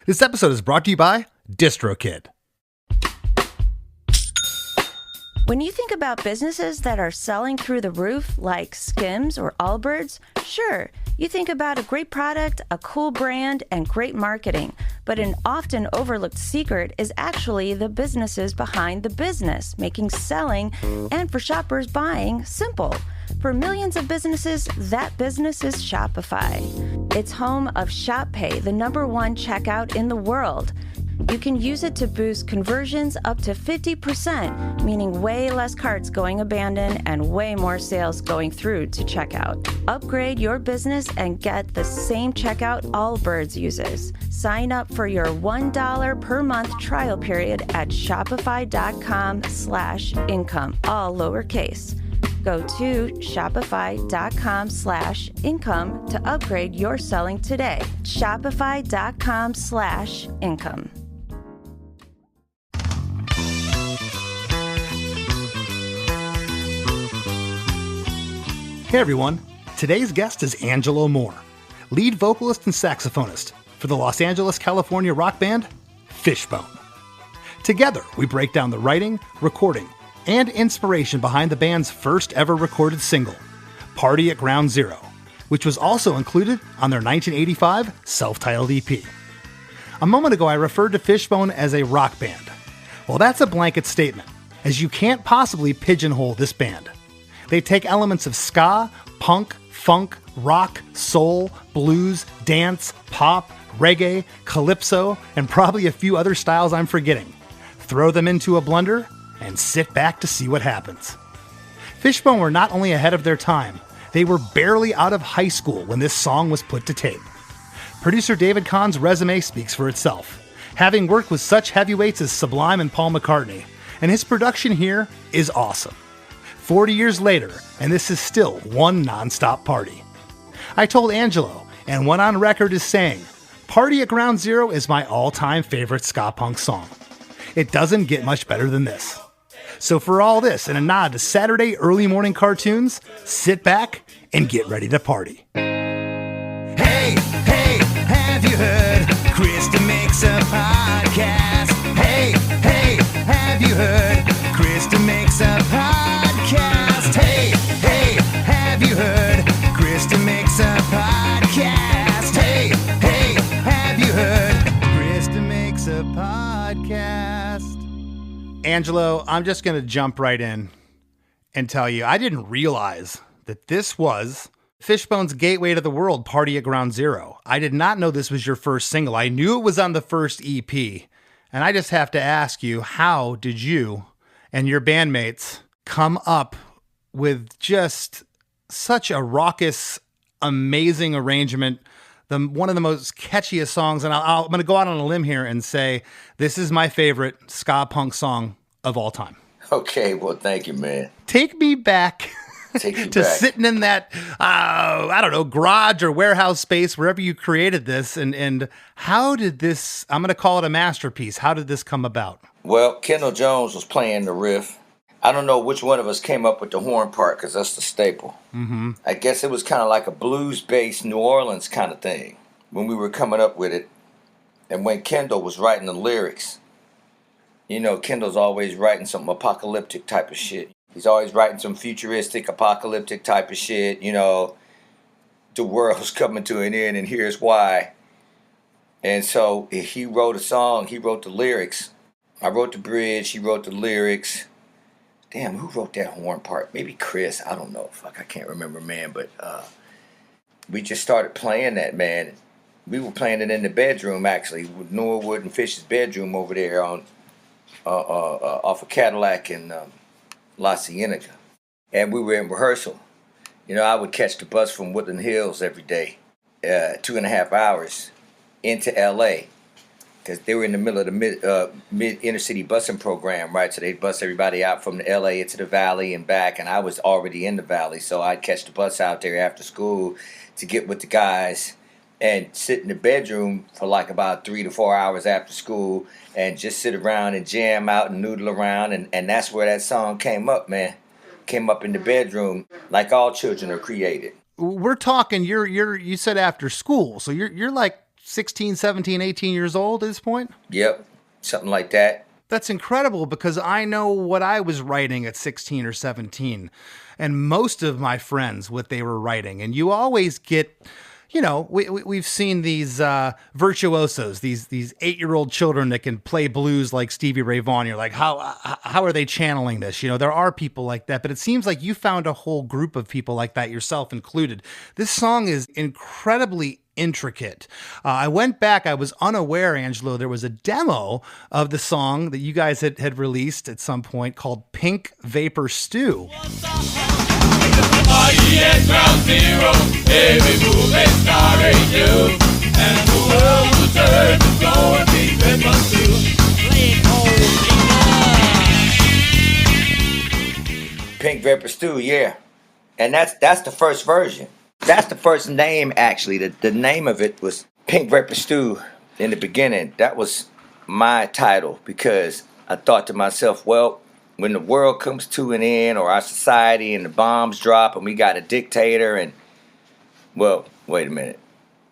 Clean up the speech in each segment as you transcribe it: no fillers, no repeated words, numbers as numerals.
This episode is brought to you by DistroKid. When you think about businesses that are selling through the roof, like Skims or Allbirds, sure, you think about a great product, a cool brand, and great marketing. But an often overlooked secret is actually the businesses behind the business, making selling and for shoppers buying simple. For millions of businesses, that business is Shopify. It's home of ShopPay, the #1 checkout in the world. You can use it to boost conversions up to 50%, meaning way less carts going abandoned and way more sales going through to checkout. Upgrade your business and get the same checkout Allbirds uses. Sign up for your $1 per month trial period at shopify.com/income, all lowercase. Go to shopify.com/income to upgrade your selling today. Shopify.com/income. Hey everyone, today's guest is Angelo Moore, lead vocalist and saxophonist for the Los Angeles, California rock band Fishbone. Together, we break down the writing, recording, and inspiration behind the band's first ever recorded single, Party at Ground Zero, which was also included on their 1985 self-titled EP. A moment ago, I referred to Fishbone as a rock band. Well, that's a blanket statement, as you can't possibly pigeonhole this band. They take elements of ska, punk, funk, rock, soul, blues, dance, pop, reggae, calypso, and probably a few other styles I'm forgetting. Throw them into a blender and sit back to see what happens. Fishbone were not only ahead of their time, they were barely out of high school when this song was put to tape. Producer David Kahne's resume speaks for itself, having worked with such heavyweights as Sublime and Paul McCartney, and his production here is awesome. 40 years later, and this is still one nonstop party. I told Angelo, and went on record as saying, Party at Ground Zero is my all-time favorite ska punk song. It doesn't get much better than this. So for all this and a nod to Saturday early morning cartoons, sit back and get ready to party. Hey, have you heard? Krista makes a podcast. Hey, have you heard? Krista makes a podcast. Hey, have you heard? Krista makes a podcast. Hey, have you heard? Krista makes a podcast. Angelo, I'm just going to jump right in and tell you, I didn't realize that this was Fishbone's gateway to the world, Party at Ground Zero. I did not know this was your first single. I knew it was on the first EP. And I just have to ask you, how did you and your bandmates come up with just such a raucous, amazing arrangement, one of the most catchiest songs, and I'm going to go out on a limb here and say this is my favorite ska punk song of all time. Okay, well, thank you, man. Take me back to sitting in that, I don't know, garage or warehouse space, wherever you created this, and how did this, I'm going to call it a masterpiece, how did this come about? Well, Kendall Jones was playing the riff. I don't know which one of us came up with the horn part, because that's the staple. Mm-hmm. I guess it was kind of like a blues-based New Orleans kind of thing when we were coming up with it. And when Kendall was writing the lyrics, you know, Kendall's always writing some apocalyptic type of shit. He's always writing some futuristic, apocalyptic type of shit. You know, the world's coming to an end and here's why. And so he wrote a song, he wrote the lyrics. I wrote the bridge, he wrote the lyrics. Damn, who wrote that horn part? Maybe Chris, I don't know. Fuck, I can't remember, man. But we just started playing that, man. We were playing it in the bedroom, actually, with Norwood and Fish's bedroom over there on off of Cadillac and La Cienega. And we were in rehearsal. You know, I would catch the bus from Woodland Hills every day, 2.5 hours into L.A., because they were in the middle of the mid inner city busing program, right? So they'd bus everybody out from the LA into the valley and back, and I was already in the valley, so I'd catch the bus out there after school to get with the guys and sit in the bedroom for like about 3 to 4 hours after school and just sit around and jam out and noodle around, and that's where that song came up, man. Came up in the bedroom, like all children are created. We're talking. You said after school, so you're like 16, 17, 18 years old at this point? Yep, something like that. That's incredible, because I know what I was writing at 16 or 17, and most of my friends, what they were writing. And you always get, we've seen these virtuosos, these 8-year-old children that can play blues like Stevie Ray Vaughan. You're like, how are they channeling this? There are people like that, but it seems like you found a whole group of people like that, yourself included. This song is incredibly intricate. I went back. I was unaware, Angelo, there was a demo of the song that you guys had released at some point called Pink Vapor Stew. Pink Vapor Stew, yeah. And that's the first version. That's the first name, actually. The name of it was Pink Vapor Stew in the beginning. That was my title, because I thought to myself, well, when the world comes to an end, or our society, and the bombs drop and we got a dictator, and, well, wait a minute.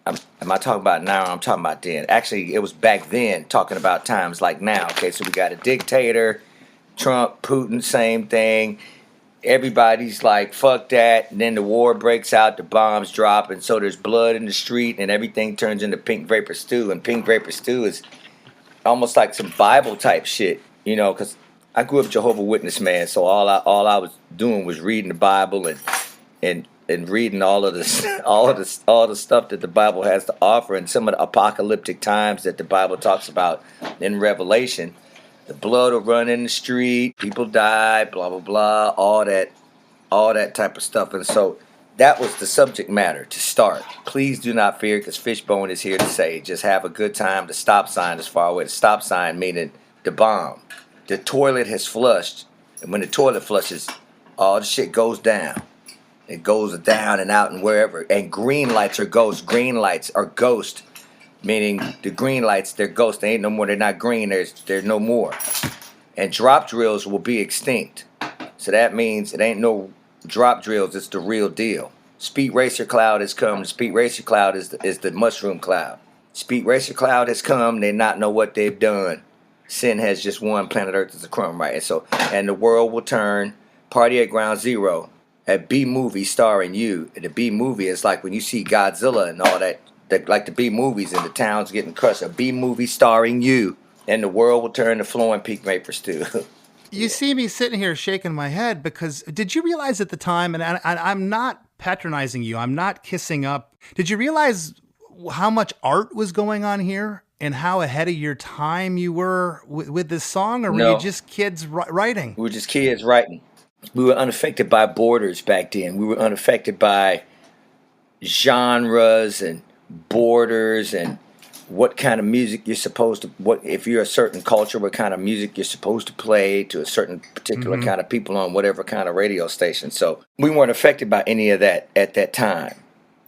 Am I talking about now, or I'm talking about then? Actually, it was back then, talking about times like now. Okay, so we got a dictator, Trump, Putin, same thing. Everybody's like, fuck that. And then the war breaks out, the bombs drop, and so there's blood in the street, and everything turns into Pink Vapor Stew. And Pink Vapor Stew is almost like some Bible type shit, because I grew up Jehovah's Witness, man. So all I was doing was reading the Bible and reading all the stuff that the Bible has to offer, and some of the apocalyptic times that the Bible talks about in Revelation. The blood will run in the street, people die, blah, blah, blah, all that type of stuff. And so that was the subject matter to start. Please do not fear, because Fishbone is here to say, just have a good time. The stop sign is far away. The stop sign meaning the bomb. The toilet has flushed, and when the toilet flushes, all the shit goes down. It goes down and out and wherever. And green lights are ghosts. Green lights are ghost. Meaning the green lights, they're ghosts. They ain't no more. They're not green. They're no more. And drop drills will be extinct. So that means it ain't no drop drills. It's the real deal. Speed Racer Cloud has come. The Speed Racer Cloud is the mushroom cloud. Speed Racer Cloud has come. They not know what they've done. Sin has just won. Planet Earth is a crumb, right? And the world will turn. Party at Ground Zero. A B movie starring you. And the B movie is like when you see Godzilla and all that. Like the B movies and the town's getting crushed. A B movie starring you, and the world will turn to flowing Pink Vapor Stew. You see me sitting here shaking my head, because did you realize at the time, and I'm not patronizing you, I'm not kissing up, did you realize how much art was going on here and how ahead of your time you were with this song, or were you just kids writing? We were just kids writing. We were unaffected by borders back then. We were unaffected by genres and borders and what kind of music you're supposed to, what if you're a certain culture, what kind of music you're supposed to play to a certain particular kind of people on whatever kind of radio station. So we weren't affected by any of that at that time.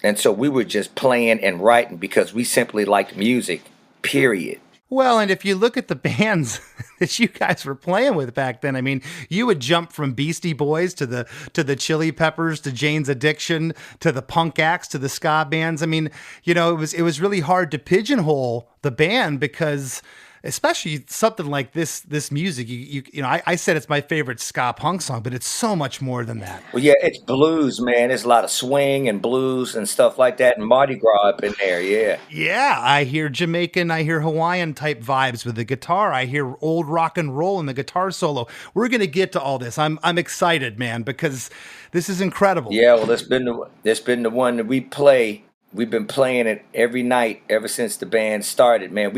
And so we were just playing and writing because we simply liked music, period. Well, and if you look at the bands that you guys were playing with back then, I mean, you would jump from Beastie Boys to the Chili Peppers to Jane's Addiction to the punk acts to the ska bands. I mean, it was really hard to pigeonhole the band, because especially something like this music, I said it's my favorite ska punk song, but it's so much more than that. Well, yeah, it's blues, man. There's a lot of swing and blues and stuff like that, and Mardi Gras up in there, yeah. Yeah, I hear Jamaican, I hear Hawaiian type vibes with the guitar. I hear old rock and roll in the guitar solo. We're gonna get to all this. I'm excited, man, because this is incredible. Yeah, well, that's been the one that we play. We've been playing it every night ever since the band started, man.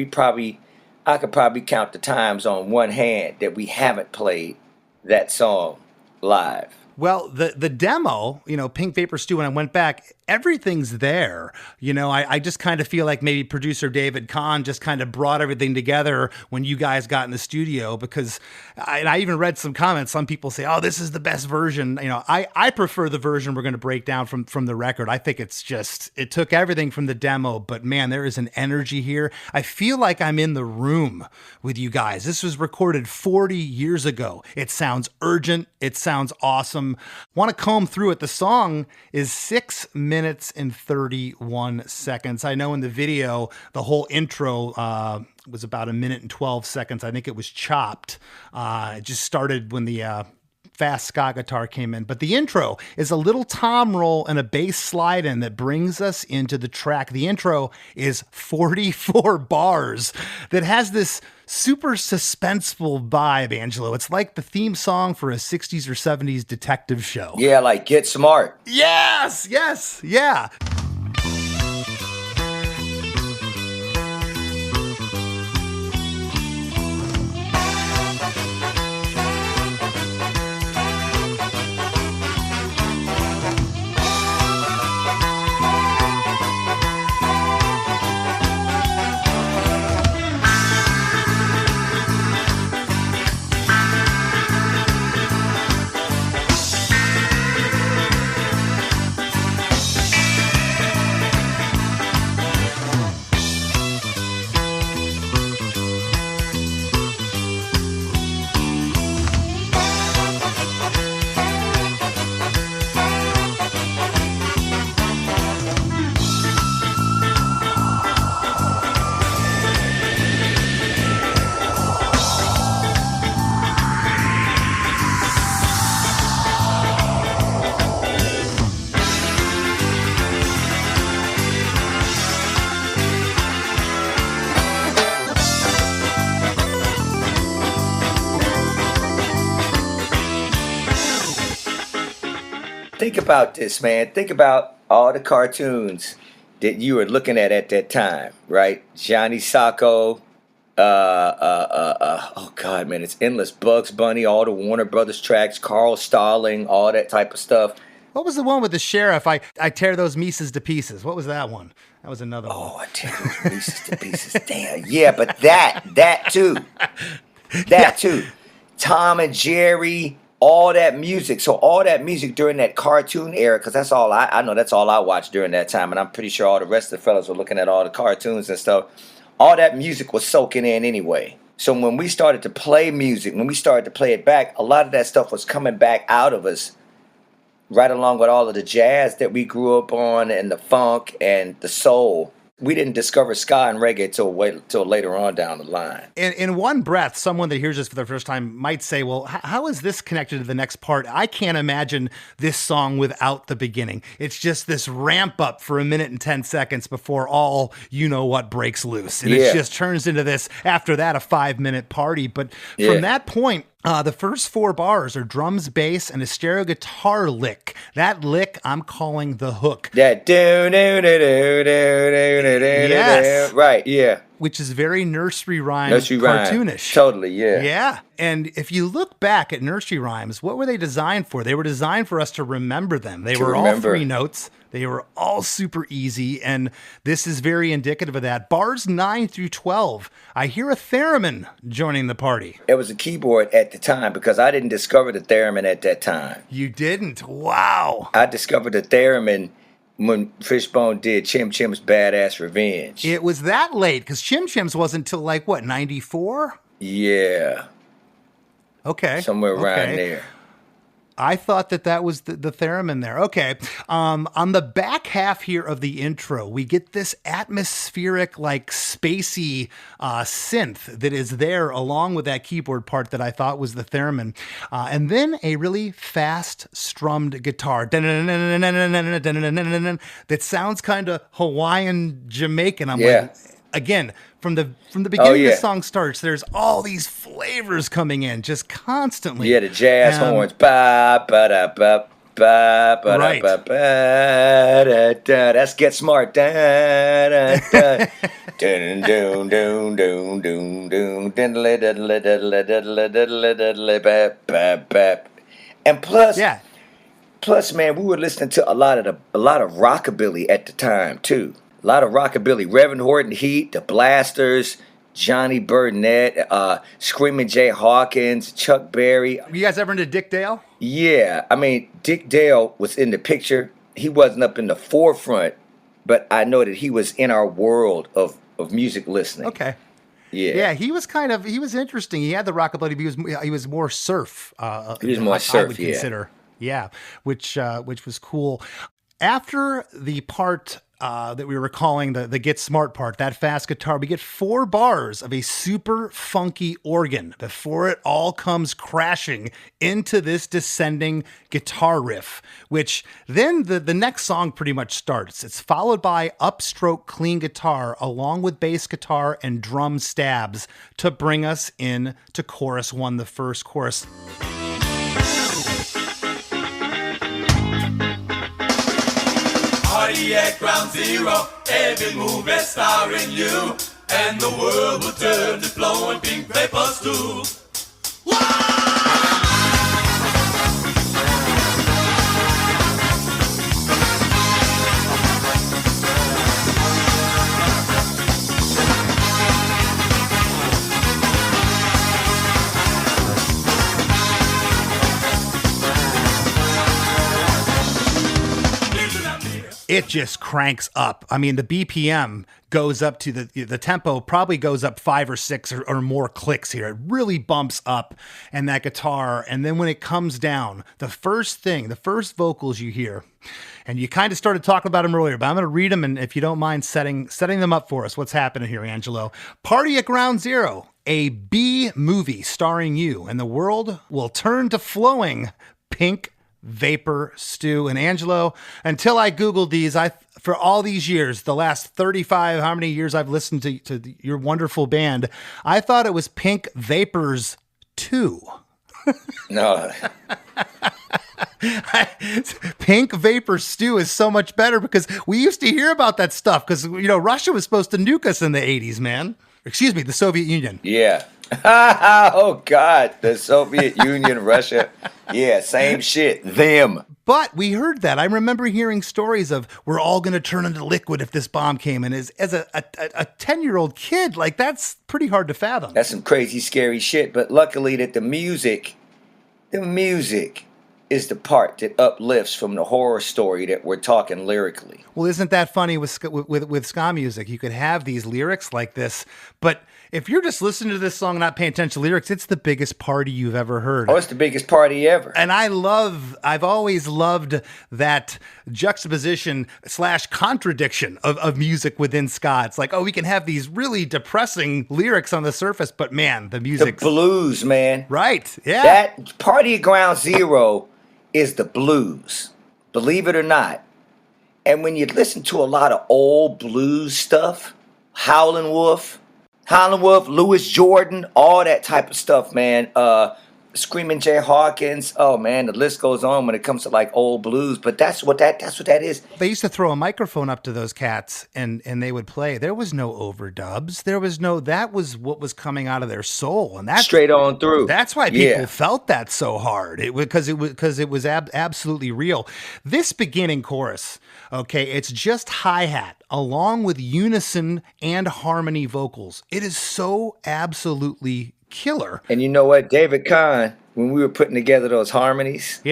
I could probably count the times on one hand that we haven't played that song live. Well, the demo, Pink Vapor Stew, when I went back, everything's there. I just kind of feel like maybe producer David Kahne just kind of brought everything together when you guys got in the studio, because I even read some comments. Some people say, oh, this is the best version. I prefer the version we're going to break down from the record. I think it took everything from the demo, but man, there is an energy here. I feel like I'm in the room with you guys. This was recorded 40 years ago. It sounds urgent. It sounds awesome. Want to comb through it. The song is 6 minutes and 31 seconds. I know in the video, the whole intro was about 1 minute and 12 seconds. I think it was chopped. It just started when the fast ska guitar came in. But the intro is a little tom roll and a bass slide in that brings us into the track. The intro is 44 bars that has this super suspenseful vibe, Angelo. It's like the theme song for a 60s or 70s detective show. Yeah, like Get Smart. Yes, yeah. Think about this, man. Think about all the cartoons that you were looking at that time, right? Johnny Sacco, oh God, man, it's endless. Bugs Bunny, all the Warner Brothers tracks, Carl Stalling, all that type of stuff. What was the one with the sheriff? I tear those Mises to pieces. What was that one? That was another one. Oh, I tear those Mises to pieces. Damn. Yeah, but that too. That too. Tom and Jerry, all that music. So all that music during that cartoon era, because that's all I know, that's all I watched during that time. And I'm pretty sure all the rest of the fellas were looking at all the cartoons and stuff. All that music was soaking in anyway. So when we started to play music, when we started to play it back, a lot of that stuff was coming back out of us, right along with all of the jazz that we grew up on and the funk and the soul. We didn't discover ska and reggae till later on down the line. In one breath, someone that hears this for the first time might say, well, how is this connected to the next part? I can't imagine this song without the beginning. It's just this ramp up for 1 minute and 10 seconds before all you-know-what breaks loose. And it just turns into this, after that, a 5-minute party. But from that point, the first 4 bars are drums, bass, and a stereo guitar lick. That lick I'm calling the hook. That yes. Right, yeah. Which is very nursery rhyme, cartoonish. Totally, yeah. Yeah. And if you look back at nursery rhymes, what were they designed for? They were designed for us to remember them. They were all 3 notes. They were all super easy, and this is very indicative of that. Bars 9 through 12, I hear a theremin joining the party. It was a keyboard at the time because I didn't discover the theremin at that time. You didn't? Wow. I discovered the theremin when Fishbone did Chim Chim's Badass Revenge. It was that late, because Chim Chim's wasn't until, 94? Yeah. Okay. Somewhere around there. I thought that was the theremin there. Okay. On the back half here of the intro, we get this atmospheric, spacey synth that is there along with that keyboard part that I thought was the theremin. And then a really fast strummed guitar that sounds kind of Hawaiian Jamaican. I'm like, again, from the beginning the song starts, there's all these flavors coming in just constantly. Yeah, the jazz horns. Ba ba da ba ba ba da ba ba da da. That's Get Smart. Da da da. Dun dun dun dun dun dun diddle diddle diddle diddle diddle diddle bap bap bap. And plus, man, we were listening to a lot of rockabilly at the time too. A lot of rockabilly. Reverend Horton Heat, the Blasters, Johnny Burnett, Screaming Jay Hawkins, Chuck Berry. You guys ever into Dick Dale? Yeah. I mean, Dick Dale was in the picture. He wasn't up in the forefront, but I know that he was in our world of music listening. Okay. Yeah. Yeah, he was interesting. He had the rockabilly, but he was more surf. He was more surf, I would consider. Yeah, which was cool. After the part that we were calling the Get Smart part, that fast guitar, we get 4 bars of a super funky organ before it all comes crashing into this descending guitar riff, which then the next song pretty much starts. It's followed by upstroke clean guitar along with bass guitar and drum stabs to bring us in to chorus 1, the first chorus. Party at ground zero, every move is starring you, and the world will turn to flowing pink vapors too. It just cranks up. I mean, the BPM goes up to the tempo probably goes up 5 or 6 or more clicks here. It really bumps up, and that guitar. And then when it comes down, the first vocals you hear, and you kind of started talking about them earlier, but I'm going to read them. And if you don't mind setting them up for us, what's happening here, Angelo? Party at Ground Zero, a B movie starring you, and the world will turn to flowing pink vapor stew. And Angelo, until I Googled these, for all these years, the last 35, how many years I've listened to your wonderful band, I thought it was Pink Vapors 2. No. Pink Vapor Stew is so much better because we used to hear about that stuff because, Russia was supposed to nuke us in the 80s, man. Excuse me, the Soviet Union. Yeah. Oh, God. The Soviet Union, Russia. Yeah, same shit. Them. But we heard that. I remember hearing stories of we're all going to turn into liquid if this bomb came. And as a 10-year-old kid, like, that's pretty hard to fathom. That's some crazy, scary shit. But luckily that the music is the part that uplifts from the horror story that we're talking lyrically. Well, isn't that funny with ska music? You could have these lyrics like this, but if you're just listening to this song and not paying attention to lyrics, it's the biggest party you've ever heard. Oh, it's the biggest party ever. And I've always loved that juxtaposition / contradiction of music within ska. It's like, we can have these really depressing lyrics on the surface, but man, the music. The blues, man. Right, yeah. That Party at Ground Zero is the blues, believe it or not. And when you listen to a lot of old blues stuff, Howlin' Wolf, Louis Jordan, all that type of stuff, man. Screaming Jay Hawkins. Oh man, the list goes on when it comes to like old blues. But that's what that is. They used to throw a microphone up to those cats and they would play. There was no overdubs. That was what was coming out of their soul, and that's straight on through. That's why people felt that so hard. Because it was absolutely real. This beginning chorus, okay, it's just hi-hat along with unison and harmony vocals. It is so absolutely killer. And you know what, David Kahne, when we were putting together those harmonies,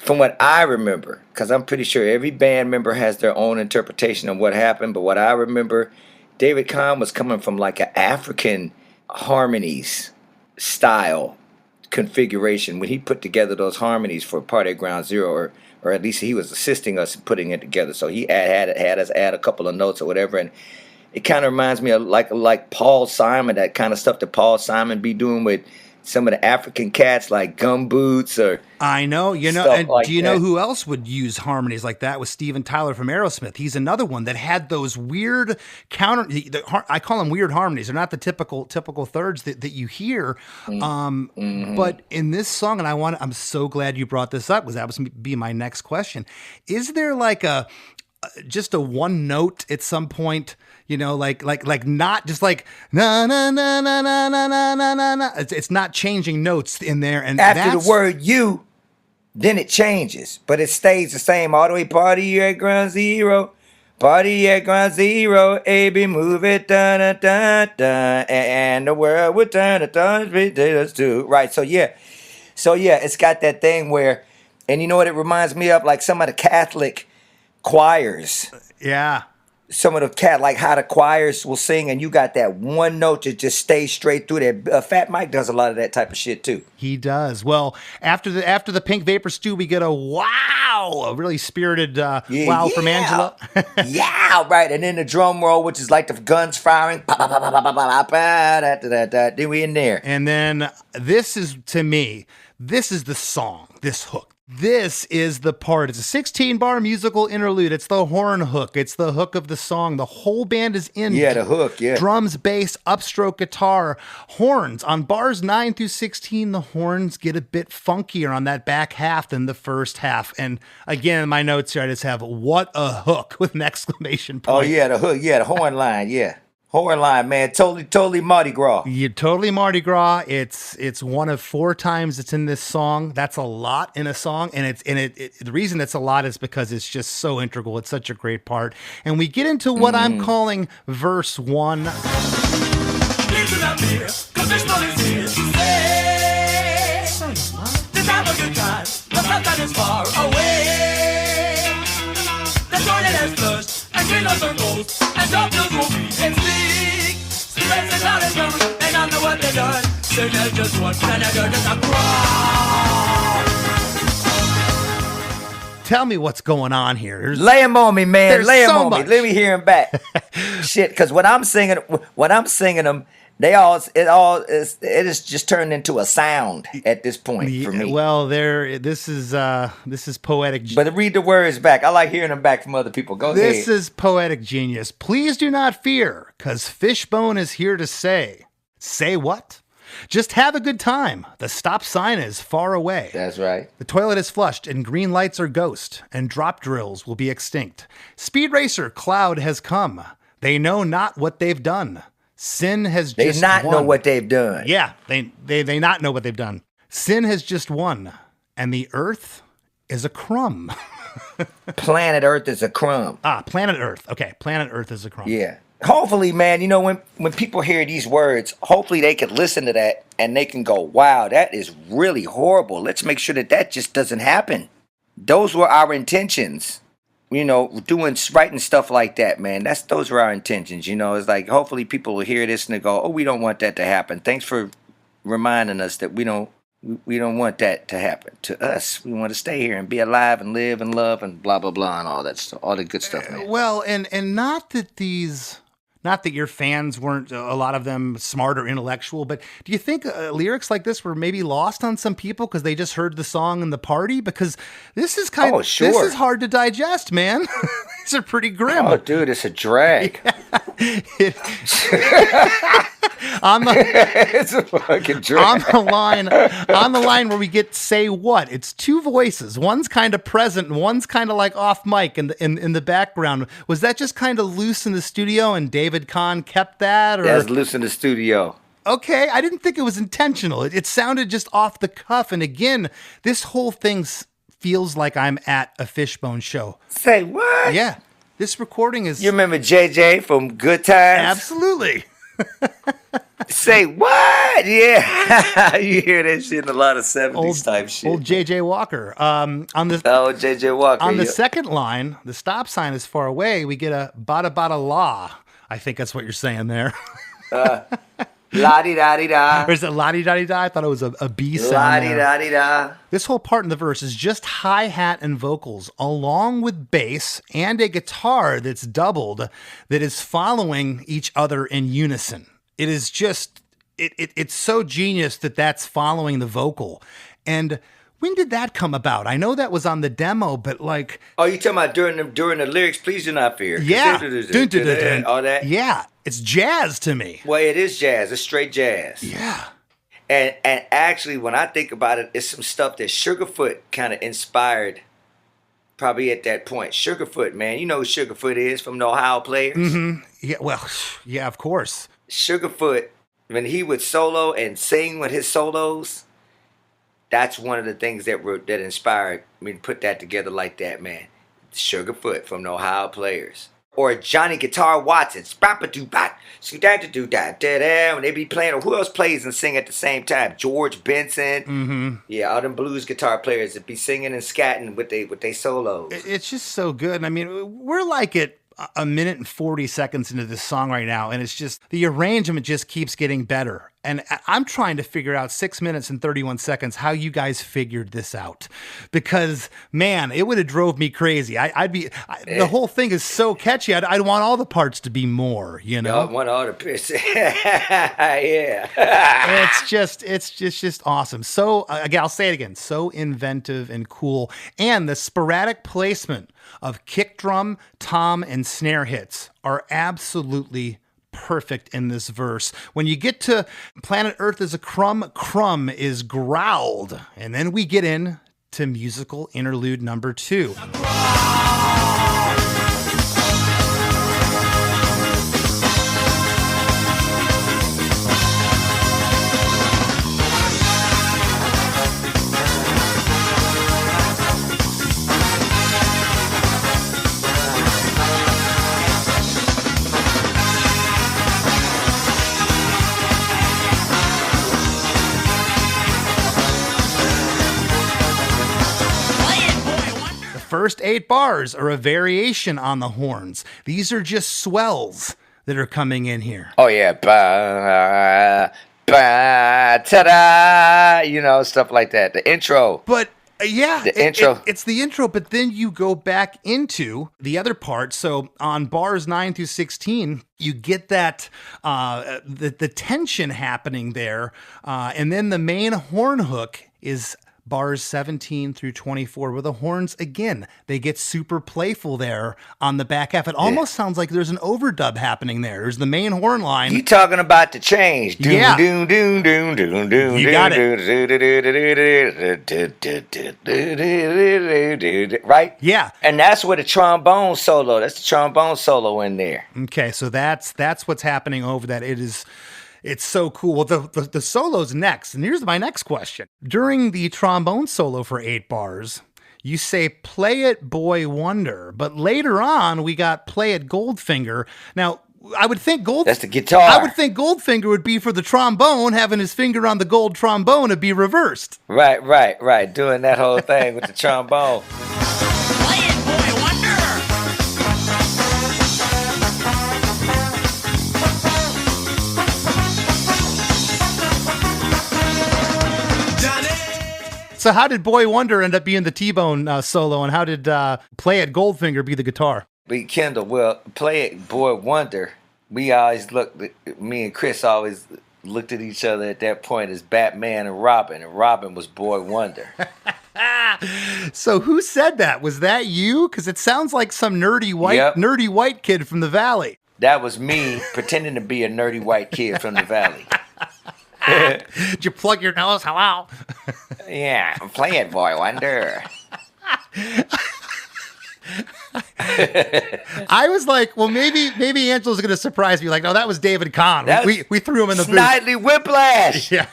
from what I remember, because I'm pretty sure every band member has their own interpretation of what happened, but what I remember, David Kahne was coming from like an African harmonies style configuration when he put together those harmonies for Party at Ground Zero, or at least he was assisting us in putting it together. So he had us add a couple of notes or whatever, and it kind of reminds me of like Paul Simon, that kind of stuff that Paul Simon be doing with some of the African cats like Gumboots or. I know, and like do you know who else would use harmonies like that? Was Steven Tyler from Aerosmith. He's another one that had those weird I call them weird harmonies. They're not the typical thirds that you hear. But in this song, and I'm so glad you brought this up because that was be my next question. Is there like just a one note at some point? Like not just like na na na na na na na na na. It's not changing notes in there, and after the word "you," then it changes, but it stays the same all the way. Party at Ground Zero, party at Ground Zero, AB move it da da da da, and the world would turn to too. Right, so yeah, it's got that thing where, and you know what it reminds me of, like some of the Catholic choirs. Yeah. some of the cat like how the choirs will sing, and you got that one note that just stays straight through there. Fat Mike does a lot of that type of shit too. He does. Well, after the Pink Vapor Stew, we get a wow, a really spirited wow from Angelo. Yeah, right. And then the drum roll, which is like the guns firing. Then we in there. And then this is, to me, this is the song, this hook. This is the part. It's a 16-bar musical interlude. It's the horn hook. It's the hook of the song. The whole band is in. Yeah, the hook, yeah. Drums, bass, upstroke guitar, horns. On bars 9 through 16, the horns get a bit funkier on that back half than the first half. And again, my notes here, I just have, what a hook with an exclamation point. Oh, yeah, the hook. Yeah, the horn line, yeah. Horn line, man. Totally Mardi Gras. You're totally Mardi Gras. It's one of 4 times it's in this song. That's a lot in a song, and the reason it's a lot is because it's just so integral. It's such a great part. And we get into what I'm calling verse 1. Listen up here, 'cause this one is here to stay. Just have a good time, the love that is far away. The joy that has flushed, and clean up the ghost, and darkness will be its league. Spreads the cloud is coming, and I know what they've done. So there's just one, and I heard just a cry. Tell me what's going on here. Lay him on me, man. There's Lay him so on much. me. Let me hear him back. Shit, because when I'm singing them, it is just turned into a sound at this point for me. Well, this is poetic. But read the words back. I like hearing them back from other people. Go ahead. This is poetic genius. Please do not fear, 'cause Fishbone is here to say. Say what? Just have a good time. The stop sign is far away. That's right. The toilet is flushed and green lights are ghost, and drop drills will be extinct. Speed racer cloud has come. They know not what they've done. Sin has They just not won. know what they've done. Yeah, they not know what they've done. Sin has just won, and the earth is a crumb. Planet Earth is a crumb. Planet Earth. Okay, planet Earth is a crumb. Yeah. Hopefully, man, when people hear these words, hopefully they can listen to that and they can go, wow, that is really horrible. Let's make sure that just doesn't happen. Those were our intentions. Writing stuff like that, man. Those were our intentions. It's like, hopefully people will hear this and they go, oh, we don't want that to happen. Thanks for reminding us that we don't want that to happen to us. We want to stay here and be alive and live and love and blah, blah, blah, and all that stuff, all the good stuff, man. Well, and not that your fans weren't, a lot of them, smart or intellectual, but do you think lyrics like this were maybe lost on some people because they just heard the song in the party? Because this is this is hard to digest, man. These are pretty grim. Oh, dude, it's a drag. It's a fucking drag. On the line where we get say what? It's 2 voices. One's kind of present and one's kind of like off mic in the background. Was that just kind of loose in the studio and David Kahne kept that? Or? That's loose in the studio. Okay, I didn't think it was intentional. It sounded just off the cuff. And again, this whole thing feels like I'm at a Fishbone show. Say what? Yeah, this recording is... You remember JJ from Good Times? Absolutely. Say what? Yeah. You hear that shit in a lot of 70s type shit. Old JJ Walker. JJ Walker. On the second line, the stop sign is far away. We get a bada bada la. I think that's what you're saying there. La-di-da-di-da. Or is it la-di-da-di-da? I thought it was a B sound. La-di-da-di-da. This whole part in the verse is just hi-hat and vocals, along with bass and a guitar that's doubled that is following each other in unison. It is just, it's so genius that that's following the vocal. And when did that come about? I know that was on the demo, but like... Oh, you talking about during the lyrics, please do not fear. Yeah. All that? Yeah. It's jazz to me. Well, it is jazz. It's straight jazz. Yeah. And actually, when I think about it, it's some stuff that Sugarfoot kind of inspired probably at that point. Sugarfoot, man. You know who Sugarfoot is from the Ohio Players? Mm-hmm. Yeah, well, yeah, of course. Sugarfoot, when he would solo and sing with his solos, that's one of the things that inspired me to put that together like that, man. Sugarfoot from the Ohio Players. Or Johnny Guitar Watson, when they be playing, or who else plays and sing at the same time? George Benson, Mm-hmm. Yeah, all them blues guitar players that be singing and scatting with they solos. It's just so good. I mean, we're like at a minute and 40 seconds into this song right now, and it's just, the arrangement just keeps getting better. And I'm trying to figure out 6 minutes and 31 seconds how you guys figured this out, because man, it would have drove me crazy. The whole thing is so catchy. I'd want all the parts to be more, you know. I want all the pieces. Yeah. It's just awesome. So again, I'll say it again. So inventive and cool, and the sporadic placement of kick drum, tom, and snare hits are absolutely perfect in this verse. When you get to Planet Earth is a crumb, crumb is growled. And then we get in to musical interlude number 2. First 8 bars are a variation on the horns. These are just swells that are coming in here. Oh yeah, ba, ba, ta-da, you know, stuff like that. The intro. But yeah, the intro. It's the intro, but then you go back into the other part. So on bars 9 through 16, you get that the tension happening there, and then the main horn hook is bars 17 through 24, where the horns, again, they get super playful there on the back half. It almost sounds like there's an overdub happening there. There's the main horn line. You talking about the change. Doom, Yeah. doom, doom, doom, doom, doom, You got it. Right? Yeah. And that's where the trombone solo, that's the trombone solo in there. Okay, so that's what's happening over that. It's so cool. Well, the solo's next, and here's my next question. During the trombone solo for 8 bars, you say, "Play it, boy wonder," but later on, we got "Play it, Goldfinger." Now, I would think That's the guitar. I would think Goldfinger would be for the trombone, having his finger on the gold trombone, it'd be reversed. Right. Doing that whole thing with the trombone. Play it, boy wonder. So how did Boy Wonder end up being the T-Bone solo, and how did Play It Goldfinger be the guitar? Kendall, well, Play It, Boy Wonder. Me and Chris always looked at each other at that point as Batman and Robin was Boy Wonder. So who said that? Was that you? Because it sounds like some nerdy white kid from the Valley. That was me pretending to be a nerdy white kid from the Valley. Did you plug your nose? Hello? Yeah, Play It, Boy Wonder. I was like, well, maybe Angelo's going to surprise me. Like, no, that was David Kahne. We threw him in the booth. Snidely Whiplash. Yeah.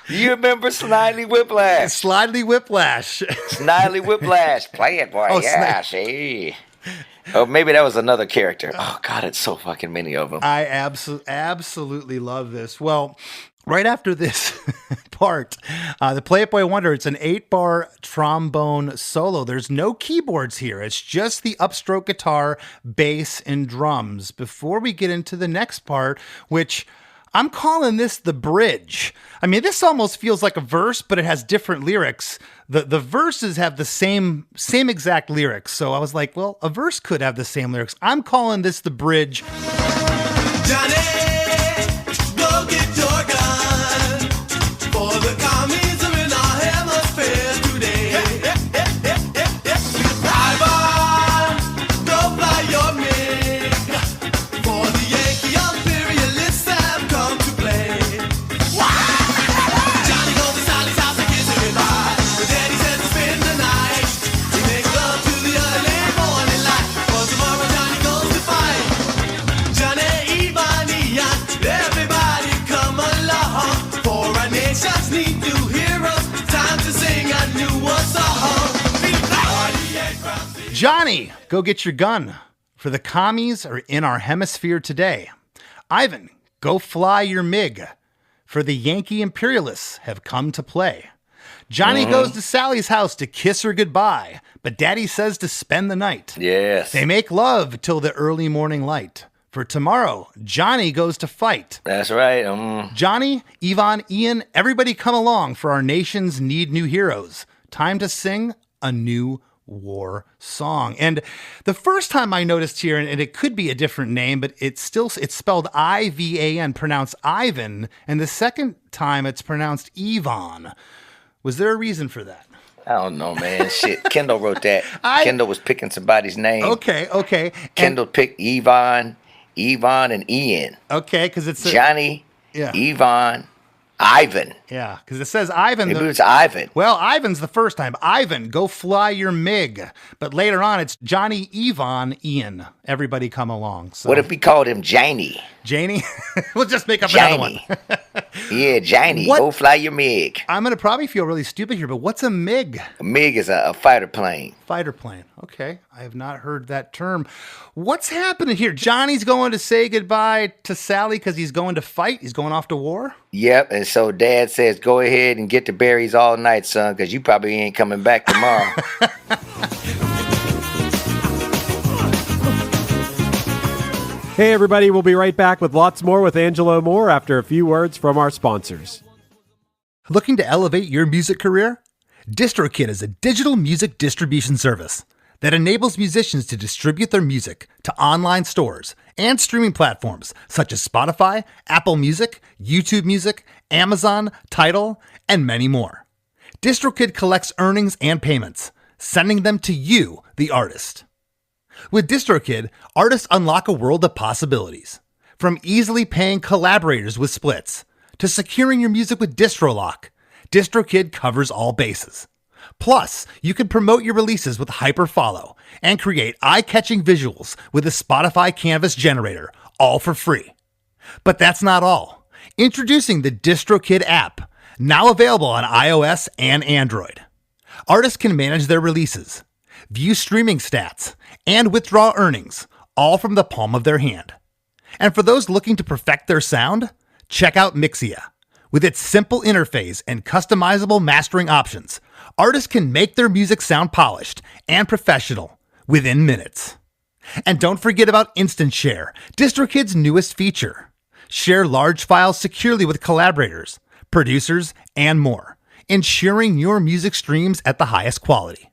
You remember Snidely Whiplash? Snidely Whiplash. Snidely Whiplash. Play it, boy. Oh, yeah, see. Oh, maybe that was another character. Oh, God, it's so fucking many of them. I absolutely love this. Well, right after this part, the Play It Boy Wonder, it's an 8-bar trombone solo. There's no keyboards here. It's just the upstroke guitar, bass, and drums. Before we get into the next part, which I'm calling this the bridge. I mean, this almost feels like a verse, but it has different lyrics. The verses have the same exact lyrics. So I was like, well, a verse could have the same lyrics. I'm calling this the bridge. Johnny, go get your gun, for the commies are in our hemisphere today. Ivan, go fly your MiG, for the Yankee imperialists have come to play. Johnny goes to Sally's house and kisses him goodbye. But Daddy says to spend the night. He makes love to the early morning light, for tomorrow Johnny goes to fight. Johnny, everybody come along, for our nations need new heroes. Time to sing a new song. Johnny, go get your gun, for the commies are in our hemisphere today. Ivan, go fly your MiG, for the Yankee imperialists have come to play. Johnny goes to Sally's house to kiss her goodbye, but Daddy says to spend the night. Yes. They make love till the early morning light. For tomorrow, Johnny goes to fight. That's right. Johnny, Yvonne, Ian, everybody come along, for our nations need new heroes. Time to sing a new war song. And the first time I noticed here, and it could be a different name, but it's spelled I-V-A-N, pronounced Ivan. And the second time it's pronounced Yvonne. Was there a reason for that? I don't know, man. Shit. Kendall wrote that. Kendall was picking somebody's name. Okay. Kendall picked Yvonne, and Ian. Okay, because it's Johnny, Yvonne, Ivan. Yeah, because it says Ivan. Maybe it's Ivan. Well, Ivan's the first time. Ivan, go fly your MiG. But later on, it's Johnny, Yvonne, Ian. Everybody come along. So. What if we called him Janie? Janie? We'll just make up another one. Yeah, Janie, go fly your MiG. I'm going to probably feel really stupid here, but what's a MiG? A MiG is a fighter plane. Fighter plane. Okay. I have not heard that term. What's happening here? Johnny's going to say goodbye to Sally because he's going to fight? He's going off to war? Yep, and so Dad says, go ahead and get the berries all night, son, because you probably ain't coming back tomorrow. Hey, everybody. We'll be right back with lots more with Angelo Moore after a few words from our sponsors. Looking to elevate your music career? DistroKid is a digital music distribution service that enables musicians to distribute their music to online stores and streaming platforms such as Spotify, Apple Music, YouTube Music, Amazon, Tidal, and many more. DistroKid collects earnings and payments, sending them to you, the artist. With DistroKid, artists unlock a world of possibilities. From easily paying collaborators with splits, to securing your music with DistroLock, DistroKid covers all bases. Plus, you can promote your releases with Hyperfollow and create eye-catching visuals with a Spotify Canvas generator, all for free. But that's not all. Introducing the DistroKid app, now available on iOS and Android. Artists can manage their releases, view streaming stats, and withdraw earnings, all from the palm of their hand. And for those looking to perfect their sound, check out Mixia. With its simple interface and customizable mastering options, artists can make their music sound polished and professional within minutes. And don't forget about Instant Share, DistroKid's newest feature. Share large files securely with collaborators, producers, and more, ensuring your music streams at the highest quality.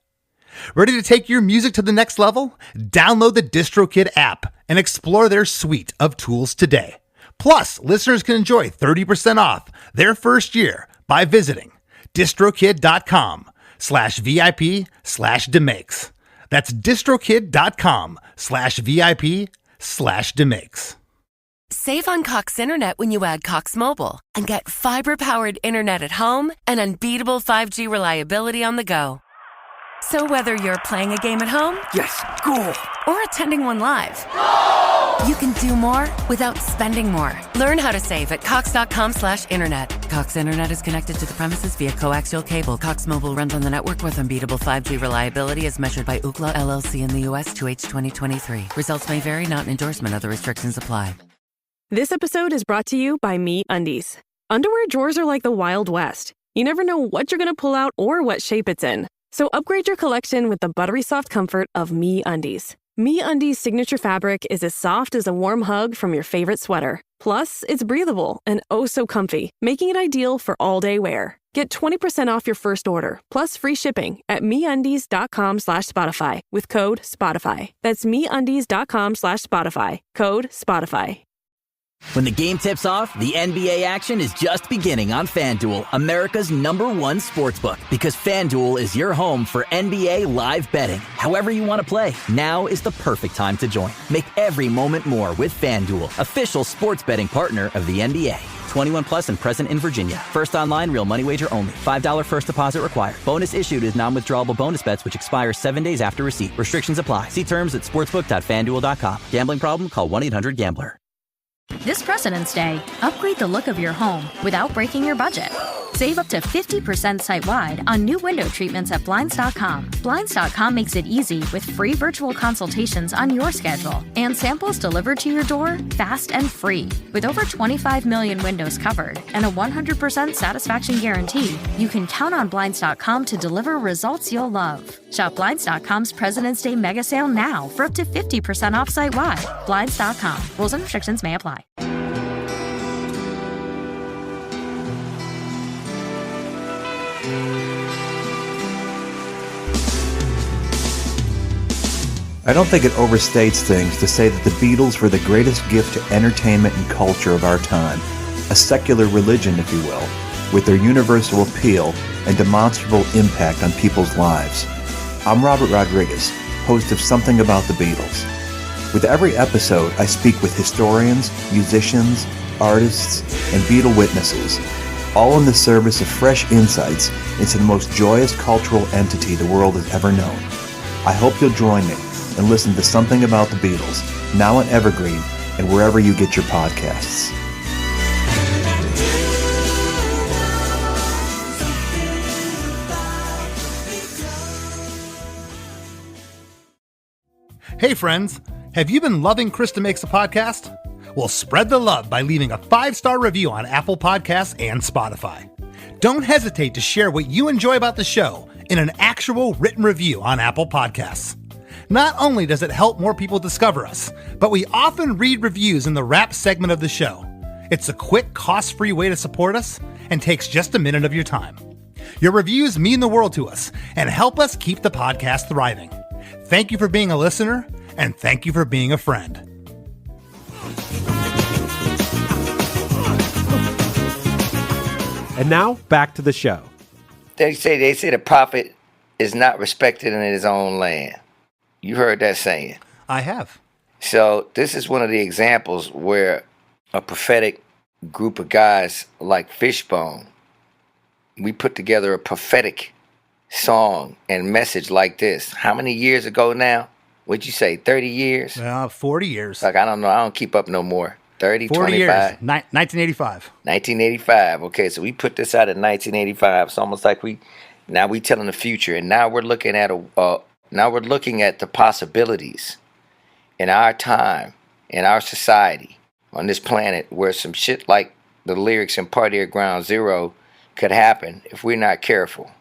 Ready to take your music to the next level? Download the DistroKid app and explore their suite of tools today. Plus, listeners can enjoy 30% off their first year by visiting distrokid.com/VIP/demakes. That's distrokid.com/VIP/demakes. Save on Cox Internet when you add Cox Mobile and get fiber-powered internet at home and unbeatable 5G reliability on the go. So whether you're playing a game at home, Yes, cool. or attending one live, you can do more without spending more. Learn how to save at cox.com/internet. Cox Internet is connected to the premises via coaxial cable. Cox Mobile runs on the network with unbeatable 5G reliability as measured by Ookla LLC in the U.S. 2H 2023. Results may vary, not an endorsement. Other restrictions apply. This episode is brought to you by MeUndies. Underwear drawers are like the Wild West. You never know what you're going to pull out or what shape it's in. So upgrade your collection with the buttery soft comfort of MeUndies. MeUndies' signature fabric is as soft as a warm hug from your favorite sweater. Plus, it's breathable and oh so comfy, making it ideal for all-day wear. Get 20% off your first order, plus free shipping at MeUndies.com/Spotify with code SPOTIFY. That's MeUndies.com/Spotify, code SPOTIFY. When the game tips off, the NBA action is just beginning on FanDuel, America's #1 sportsbook. Because FanDuel is your home for NBA live betting. However you want to play, now is the perfect time to join. Make every moment more with FanDuel, official sports betting partner of the NBA. 21 plus and present in Virginia. First online, real money wager only. $5 first deposit required. Bonus issued is non-withdrawable bonus bets which expire 7 days after receipt. Restrictions apply. See terms at sportsbook.fanduel.com. Gambling problem? Call 1-800-GAMBLER. This President's Day, upgrade the look of your home without breaking your budget. Save up to 50% site-wide on new window treatments at Blinds.com. Blinds.com makes it easy with free virtual consultations on your schedule and samples delivered to your door fast and free. With over 25 million windows covered and a 100% satisfaction guarantee, you can count on Blinds.com to deliver results you'll love. Shop Blinds.com's President's Day mega sale now for up to 50% off site-wide. Blinds.com. Rules and restrictions may apply. I don't think it overstates things to say that the Beatles were the greatest gift to entertainment and culture of our time, a secular religion, if you will, with their universal appeal and demonstrable impact on people's lives. I'm Robert Rodriguez, host of Something About the Beatles. With every episode, I speak with historians, musicians, artists, and Beatle witnesses, all in the service of fresh insights into the most joyous cultural entity the world has ever known. I hope you'll join me and listen to Something About the Beatles, now on Evergreen and wherever you get your podcasts. Hey friends, have you been loving Krista Makes a Podcast? Well, spread the love by leaving a 5-star review on Apple Podcasts and Spotify. Don't hesitate to share what you enjoy about the show in an actual written review on Apple Podcasts. Not only does it help more people discover us, but we often read reviews in the wrap segment of the show. It's a quick, cost-free way to support us and takes just a minute of your time. Your reviews mean the world to us and help us keep the podcast thriving. Thank you for being a listener, and thank you for being a friend. And now, back to the show. They say the prophet is not respected in his own land. You heard that saying. I have. So this is one of the examples where a prophetic group of guys like Fishbone, we put together a prophetic song and message like this. How many years ago now? What'd you say, 30 years? 40 years. Like, I don't know. I don't keep up no more. 30, 40 25? years. 1985. 1985. Okay, so we put this out in 1985. It's almost like now we telling the future, and now we're looking at the possibilities in our time, in our society, on this planet, where some shit like the lyrics in Party at Ground Zero could happen if we're not careful.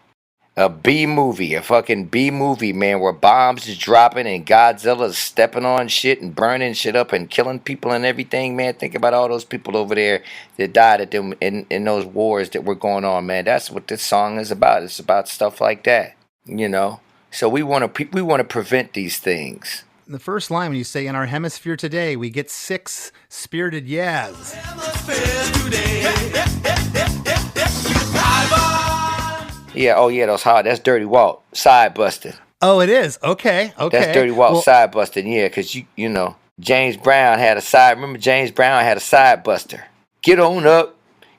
A fucking B movie, man, where bombs is dropping and Godzilla's stepping on shit and burning shit up and killing people and everything, man. Think about all those people over there that died at them in those wars that were going on, man. That's what this song is about. It's about stuff like that, you know. So we want to prevent these things. The first line, when you say, in our hemisphere today, we get 6 spirited yas. Yeah, oh yeah, that's Dirty Walt, side busting. Oh, it is? Okay. That's Dirty Walt, side busting, yeah, because you know, James Brown had a side, remember James Brown had a side buster. Get on up,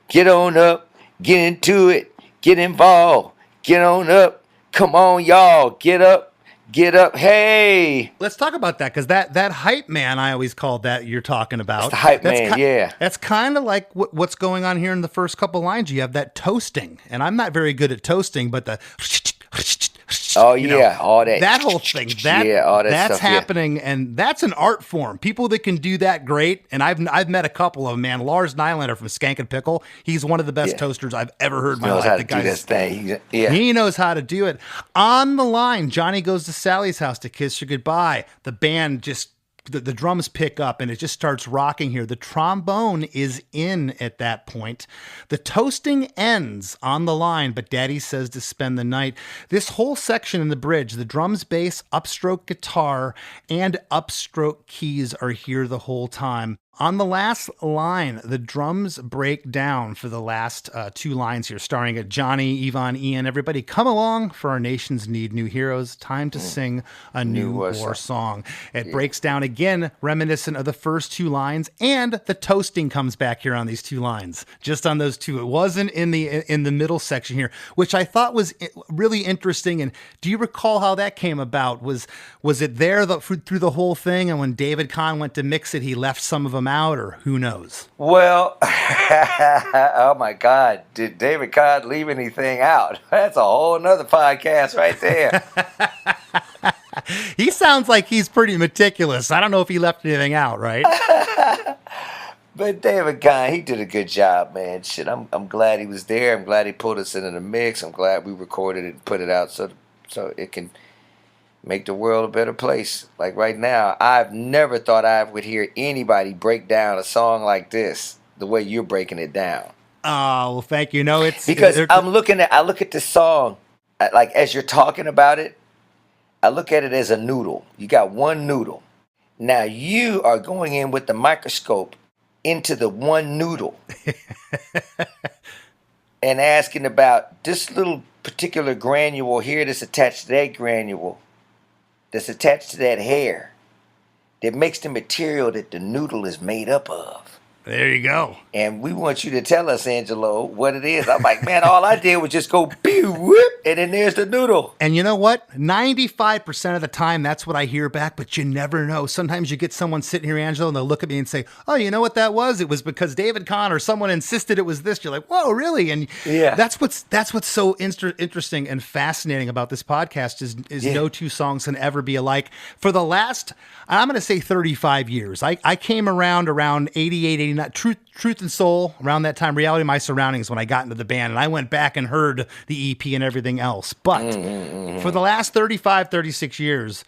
get into it, get involved, get on up. Come on, y'all. Get up, hey. Let's talk about that, because that hype man, I always called that you're talking about. That's the hype man, yeah. That's kind of like what's going on here in the first couple lines. You have that toasting, and I'm not very good at toasting, but the... Oh, yeah, all that. That whole thing. That's happening, and that's an art form. People that can do that, great. And I've met a couple of them, man. Lars Nylander from Skank and Pickle. He's one of the best toasters I've ever heard in my life. He knows how to do this thing. He knows how to do it. On the line, Johnny goes to Sally's house to kiss her goodbye. The band just... The drums pick up and it just starts rocking here. The trombone is in at that point. The toasting ends on the line, but Daddy says to spend the night. This whole section in the bridge, the drums, bass, upstroke guitar, and upstroke keys are here the whole time. On the last line, the drums break down for the last 2 lines here, starring at Johnny, Yvonne, Ian. Everybody come along, for our nations need new heroes. Time to sing a new war song. It breaks down again, reminiscent of the first 2 lines, and the toasting comes back here on these 2 lines, just on those 2. It wasn't in the middle section here, which I thought was really interesting. And do you recall how that came about? Was it there through the whole thing? And when David Kahne went to mix it, he left some of them him out, or who knows? Well, oh my God, did David Kahne leave anything out? That's a whole nother podcast right there. He sounds like he's pretty meticulous. I don't know if he left anything out, right? But David Kahne, he did a good job, man. Shit, I'm glad he was there. I'm glad he pulled us into the mix. I'm glad we recorded it and put it out so it can make the world a better place. Like right now, I've never thought I would hear anybody break down a song like this the way you're breaking it down. Oh, well, thank you. No, it's because I look at this song, like as you're talking about it, I look at it as a noodle. You got one noodle. Now you are going in with the microscope into the one noodle and asking about this little particular granule here that's attached to that granule, that's attached to that hair, that makes the material that the noodle is made up of. There you go. And we want you to tell us, Angelo, what it is. I'm like, man, all I did was just go pew whoop, and then there's the noodle. And you know what? 95% of the time, that's what I hear back, but you never know. Sometimes you get someone sitting here, Angelo, and they'll look at me and say, oh, you know what that was? It was because David Kahne or someone insisted it was this. You're like, whoa, really? And yeah, that's what's so interesting and fascinating about this podcast is no two songs can ever be alike. For the last, I'm going to say 35 years, I came around 88, 89, Truth and Soul, around that time, Reality of My Surroundings, when I got into the band, and I went back and heard the EP and everything else. But for the last 35, 36 years,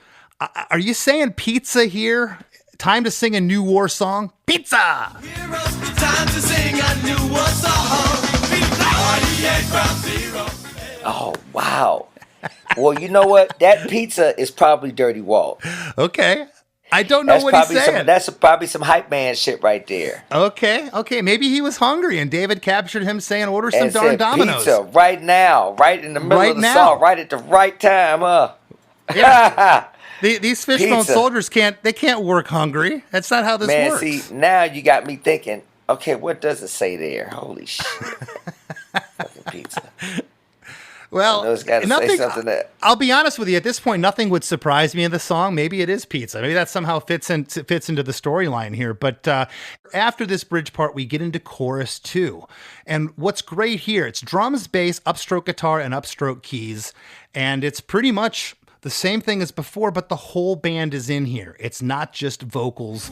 are you saying pizza here? Time to sing a new war song? Pizza! Time to sing a new war song. Oh, wow. Well, you know what? That pizza is probably Dirty Walt. Okay. I don't know what he's saying. That's probably some hype man shit right there. Okay. Maybe he was hungry and David captured him saying, order some darn Domino's. Pizza right now, right in the middle of the song, right at the right time. Yeah. These Fishbone soldiers can't work hungry. That's not how this works. Man, see, now you got me thinking, okay, what does it say there? Holy shit. Fucking pizza. Well, nothing. I'll be honest with you. At this point, nothing would surprise me in the song. Maybe it is pizza. Maybe that somehow fits into the storyline here. But after this bridge part, we get into chorus 2. And what's great here, it's drums, bass, upstroke guitar, and upstroke keys. And it's pretty much the same thing as before, but the whole band is in here. It's not just vocals.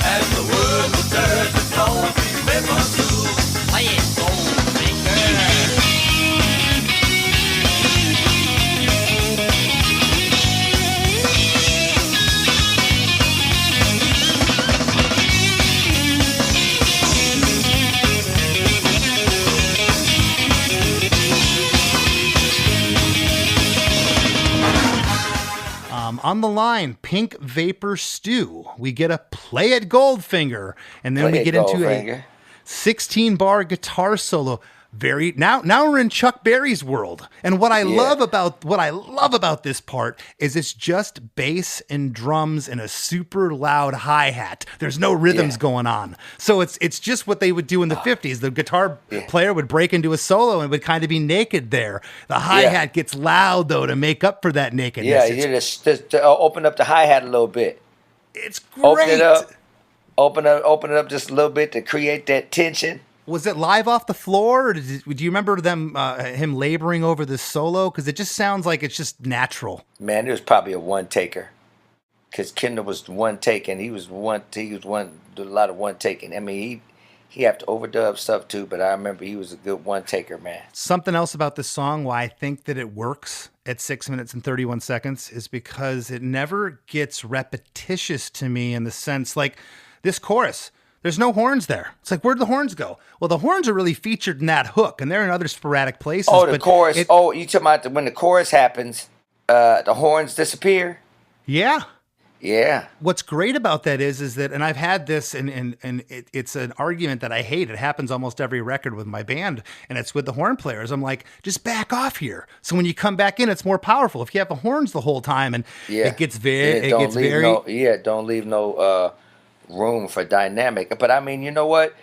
As the world will turn to gold, remember to play it On the line, Pink Vapor Stew. We get a Play It Goldfinger, and then we get into a 16-bar guitar solo. Now we're in Chuck Berry's world. And what I love about this part is it's just bass and drums and a super loud hi-hat. There's no rhythms going on. So it's just what they would do in the 50s. The guitar player would break into a solo and would kind of be naked there. The hi-hat gets loud though to make up for that nakedness. Yeah, you just open up the hi-hat a little bit. It's great. Open it up just a little bit to create that tension. Was it live off the floor? Or do you remember him laboring over this solo? Because it just sounds like it's just natural. Man, it was probably a one-taker. Because Kendall was one taking. He was a lot of one taking. I mean, he have to overdub stuff too, but I remember he was a good one-taker, man. Something else about this song, why I think that it works at 6 minutes and 31 seconds, is because it never gets repetitious to me in the sense, like this chorus. There's no horns there. It's like, where'd the horns go? Well, the horns are really featured in that hook, and they're in other sporadic places. Oh, the chorus. You talking about when the chorus happens, the horns disappear? Yeah. Yeah. What's great about that is that, and I've had this, and it's an argument that I hate. It happens almost every record with my band, and it's with the horn players. I'm like, just back off here. So when you come back in, it's more powerful. If you have the horns the whole time, and it gets very, don't leave no room for dynamic. But I mean, you know what?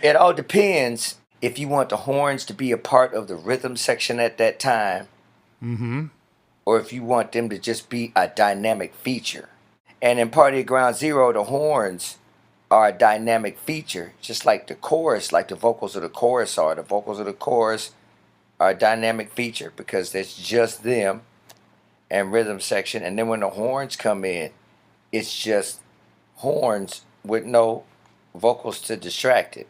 It all depends if you want the horns to be a part of the rhythm section at that time. Mm-hmm. or if you want them to just be a dynamic feature. And in Party at Ground Zero, the horns are a dynamic feature, just like the chorus, like the vocals of the chorus are. The vocals of the chorus are a dynamic feature because it's just them and rhythm section. And then when the horns come in, it's just horns with no vocals to distract it.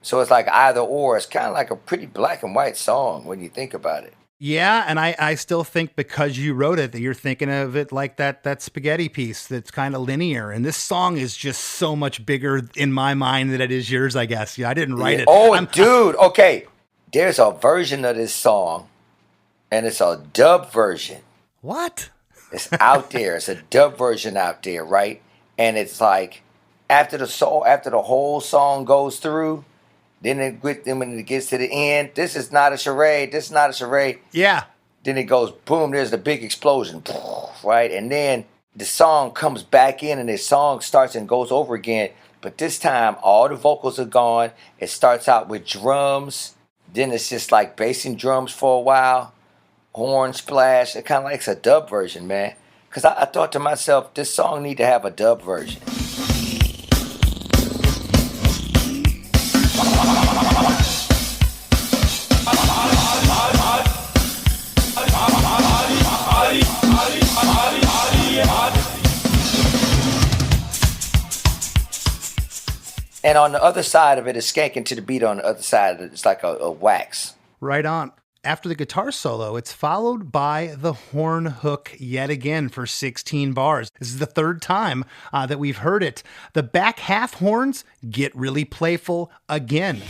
So it's like either or. It's kind of like a pretty black and white song when you think about it. Yeah, and I still think because you wrote it that you're thinking of it like that spaghetti piece that's kind of linear. And this song is just so much bigger in my mind than it is yours, I guess. Yeah, I didn't write it. Oh, dude. Okay. There's a version of this song, and it's a dub version. What? It's out there. It's a dub version out there, right? And it's like after the whole song goes through, then when it gets to the end, this is not a charade. This is not a charade. Yeah. Then it goes, boom, there's the big explosion, right? And then the song comes back in and the song starts and goes over again. But this time, all the vocals are gone. It starts out with drums. Then it's just like bass and drums for a while. Horn splash. It kind of like it's a dub version, man. Because I thought to myself, this song need to have a dub version. And on the other side of it is skanking to the beat on the other side of it. It's like a wax. Right on. After the guitar solo, it's followed by the horn hook yet again for 16 bars. This is the third time that we've heard it. The back half horns get really playful again.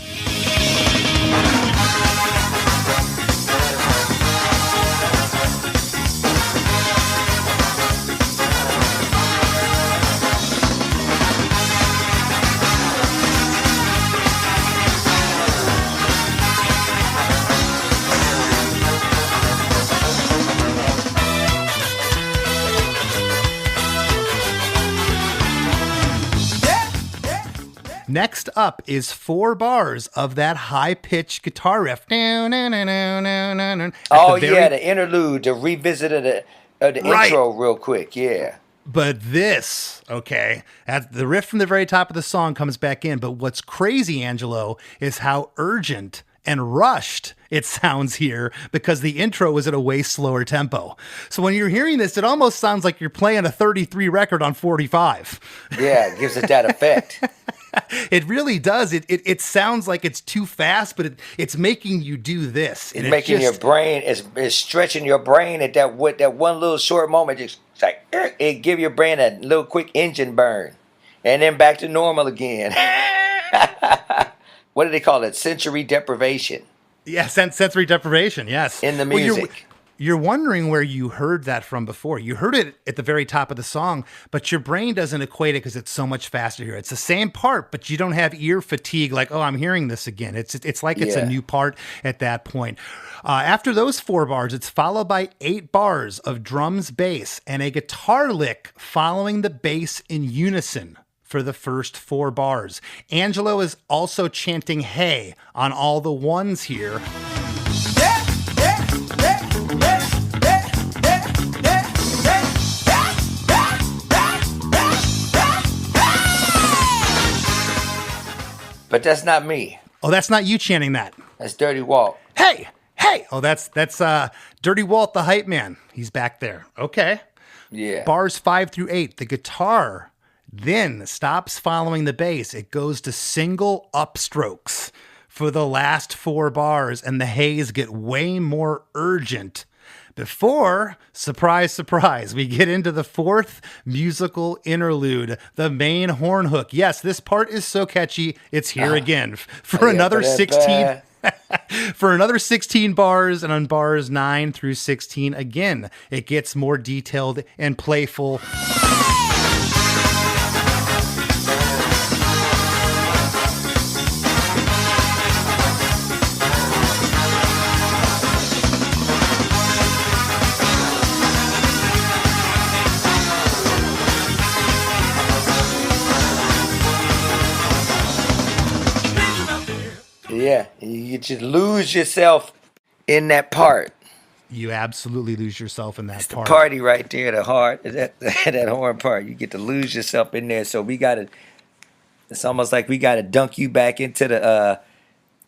Next up is 4 bars of that high-pitched guitar riff. The interlude, the revisit of the intro real quick, yeah. But this, okay, the riff from the very top of the song comes back in. But what's crazy, Angelo, is how urgent and rushed it sounds here because the intro was at a way slower tempo. So when you're hearing this, it almost sounds like you're playing a 33 record on 45. Yeah, it gives it that effect. It really does. It sounds like it's too fast, but it's making you do this. It's making your brain, it's stretching your brain at that one little short moment. It's like, it give your brain a little quick engine burn. And then back to normal again. What do they call it? Sensory deprivation. Yeah, sensory deprivation, yes. In the music. You're wondering where you heard that from before. You heard it at the very top of the song, but your brain doesn't equate it because it's so much faster here. It's the same part, but you don't have ear fatigue like, oh, I'm hearing this again. It's like it's a new part at that point. After those 4 bars, it's followed by 8 bars of drums, bass, and a guitar lick following the bass in unison for the first 4 bars. Angelo is also chanting hey on all the ones here. But that's not me. Oh, that's not you chanting that. That's Dirty Walt. Hey! Oh, that's Dirty Walt, the hype man. He's back there. Okay. Yeah. Bars 5 through 8. The guitar then stops following the bass. It goes to single upstrokes for the last 4 bars, and the hays get way more urgent before, surprise, surprise, we get into the 4th musical interlude, the main horn hook. Yes, this part is so catchy. It's here again for another 16 for another 16 bars, and on bars 9 through 16 again, it gets more detailed and playful. Yeah, you just lose yourself in that part. You absolutely lose yourself in that It's the part. party right there, the heart, that horn part. You get to lose yourself in there. So it's almost like we gotta dunk you back into the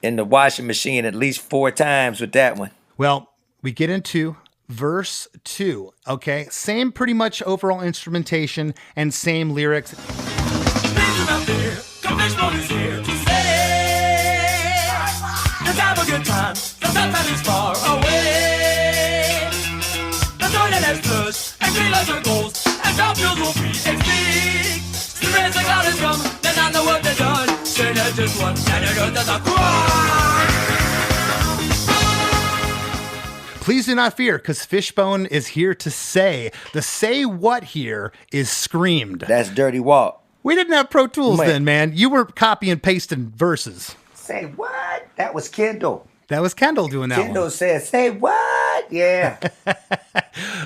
in the washing machine at least 4 times with that one. Well, we get into verse 2, okay? Same pretty much overall instrumentation and same lyrics. Please do not fear, 'cause Fishbone is here to stay. Let's have a good time, the sunset is far away. The toilet has flushed, and green lights are ghosts, and top fuels will be extinct. Spirits and cloud has come, then I know what they've done. Say that just one, and it goes as a cry. Please do not fear, because Fishbone is here to say. The say what here is screamed. That's Dirty Walk. We didn't have Pro Tools then, man. You were copy and pasting verses. Say what? That was Kendall. That was Kendall doing that Kendall one. said, say what? Yeah.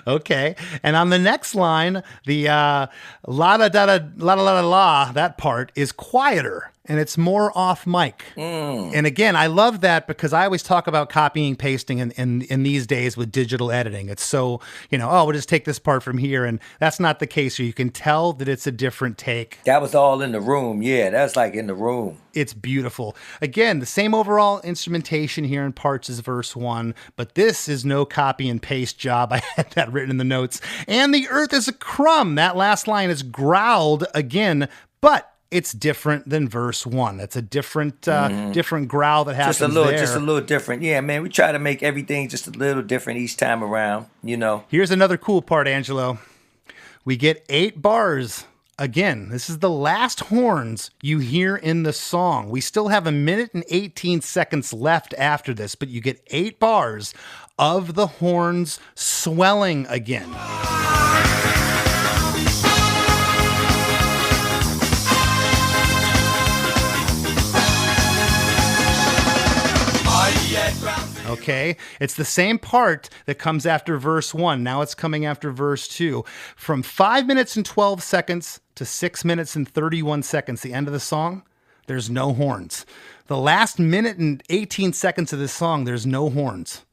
Okay. And on the next line, the la da da da la da la da la, that part is quieter and it's more off mic. And again, I love that because I always talk about copying, pasting in these days with digital editing. It's so, we'll just take this part from here. And that's not the case here. You can tell that it's a different take. That was all in the room. Yeah, that's like in the room. It's beautiful. Again, the same overall instrumentation here in parts as verse 1, but this is no copy and paste job. I had that written in the notes. And the earth is a crumb. That last line is growled again, but it's different than verse 1. That's a different different growl that happens Just a there. little different. Yeah, man, we try to make everything just a little different each time around, Here's another cool part, Angelo. We get 8 bars. Again, this is the last horns you hear in the song. We still have 1 minute and 18 seconds left after this, but you get 8 bars of the horns swelling again. Okay, it's the same part that comes after verse 1. Now it's coming after verse 2. From 5 minutes and 12 seconds to 6 minutes and 31 seconds, the end of the song, there's no horns. The last minute and 18 seconds of this song, there's no horns.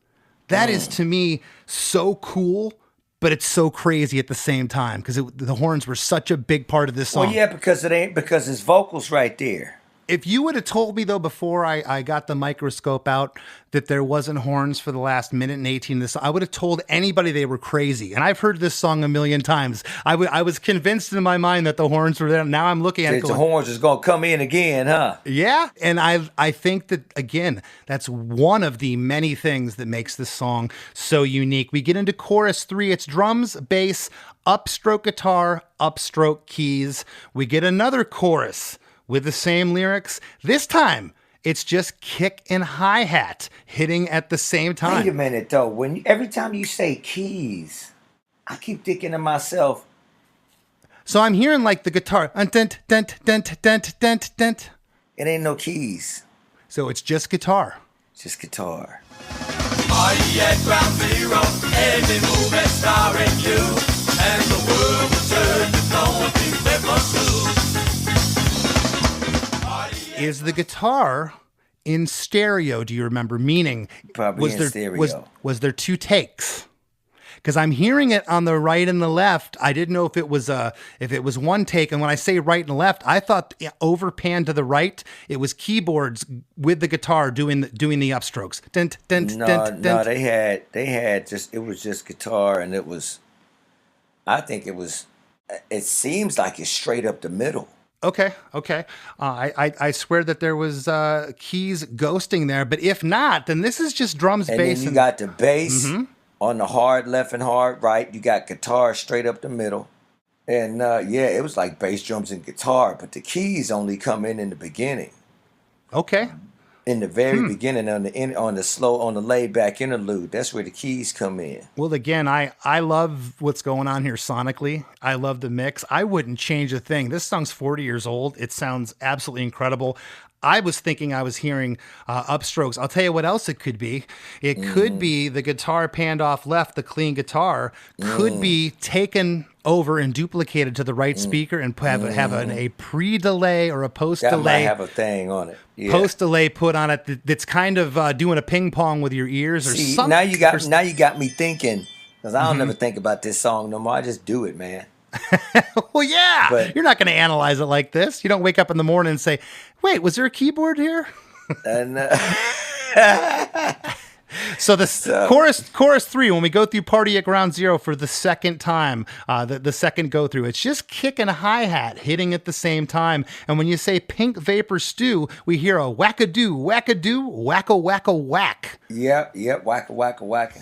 That is, to me, so cool, but it's so crazy at the same time because the horns were such a big part of this song. Well, yeah, because it's vocals right there. If you would have told me, though, before I got the microscope out that there wasn't horns for the last minute and 18 of this, I would have told anybody they were crazy. And I've heard this song a million times. I was convinced in my mind that the horns were there. Now I'm looking at it The horns is going to come in again, huh? Yeah. And I think that, again, that's one of the many things that makes this song so unique. We get into chorus 3. It's drums, bass, upstroke guitar, upstroke keys. We get another chorus with the same lyrics. This time, it's just kick and hi-hat hitting at the same time. Wait a minute, though. Every time you say keys, I keep thinking to myself. So I'm hearing like the guitar. Dent, dent, dent, dent, dent, dent. It ain't no keys. So it's just guitar. Just guitar. Are you at ground zero? Every move is starring you. And the world will turn to no one thinks they must lose. Is the guitar in stereo? Do you remember? Meaning, Probably in stereo. Was there 2 takes? Because I'm hearing it on the right and the left. I didn't know if it was one take. And when I say right and left, I thought over pan to the right, it was keyboards with the guitar doing the upstrokes. Dent, dent, No, dent, dent. they had just, it was just guitar, and it was, I think it seems like it's straight up the middle. Okay. I swear that there was keys ghosting there, but if not, then this is just drums, And bass. then you got the bass on the hard left and hard right. You got guitar straight up the middle. And it was like bass, drums, and guitar, but the keys only come in the beginning. Okay. In the very beginning, on the laid back interlude, that's where the keys come in. Well, again, I love what's going on here sonically. I love the mix. I wouldn't change a thing. This song's 40 years old. It sounds absolutely incredible. I was thinking I was hearing upstrokes. I'll tell you what else it could be. It could be the guitar panned off left, the clean guitar, could be taken over and duplicated to the right speaker and have a pre-delay or a post-delay. That might have a thing on it. Yeah. Post-delay put on it that's kind of doing a ping pong with your ears or something. Now you got me thinking, because I don't ever think about this song no more. I just do it, man. Well, yeah. But you're not going to analyze it like this. You don't wake up in the morning and say, wait, was there a keyboard here? So chorus 3, when we go through Party at Ground Zero for the second time, the second go through, it's just kick and hi-hat hitting at the same time. And when you say Pink Vapor Stew, we hear a whack-a-doo, whack-a-doo, whack-a-whack-a-whack. Yep, whack-a-whack-a-whack.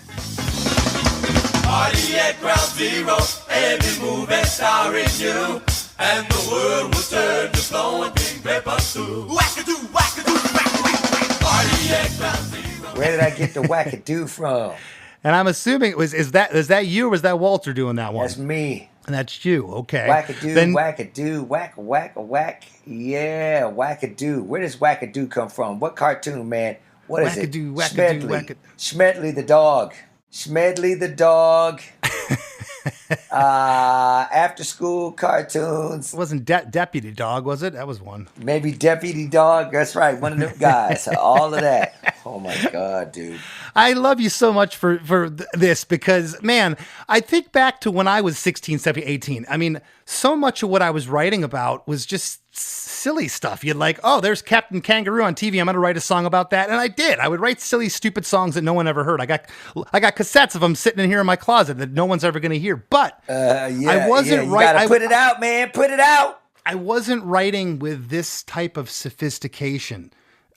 Party at Ground Zero, every move is starring you, and the world will turn to flowing pink vapor stew. Whack-a-doo, whack-a-doo, whack-a-doo. Party at Ground Zero. Where did I get the whack-a-doo from? And I'm assuming is that you or was that Walter doing that one? That's me. And that's you, okay. Whack-a-doo, whack-a-doo, whack-a-whack-a-whack. Yeah, whack-a-doo. Where does whack-a-doo come from? What cartoon, man? What is it? Whack-a-doo, whack-a-doo. Smedley the dog. Smedley the dog. After school cartoons. It wasn't Deputy Dog, was it? That was one. Maybe Deputy Dog. That's right. One of them guys. All of that. Oh my God, dude. I love you so much for this because, man, I think back to when I was 16, 17, 18. I mean, so much of what I was writing about was just silly stuff. You'd like, oh, there's Captain Kangaroo on TV. I'm going to write a song about that. And I did. I would write silly, stupid songs that no one ever heard. I got cassettes of them sitting in here in my closet that no one's ever going to hear. But I wasn't right. You got to put it out, man. Put it out. I wasn't writing with this type of sophistication.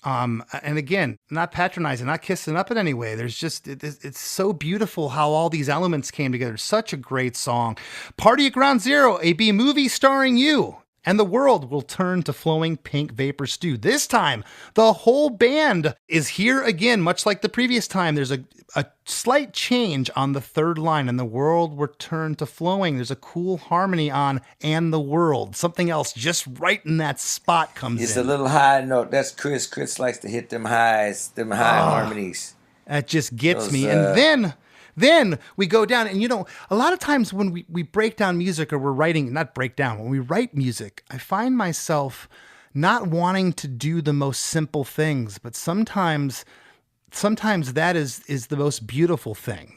And again, not patronizing, not kissing up in any way. There's just, it's so beautiful how all these elements came together. Such a great song. Party at Ground Zero, a B movie starring you. And the world will turn to flowing pink vapor stew. This time, the whole band is here again, much like the previous time. There's a slight change on the third line, and the world will turn to flowing. There's a cool harmony on "and the world." Something else just right in that spot comes in. It's a little high note. That's Chris. Chris likes to hit them highs, them high harmonies. That just gets me. And then we go down, and a lot of times when we break down music or we're writing, when we write music, I find myself not wanting to do the most simple things, but sometimes that is the most beautiful thing,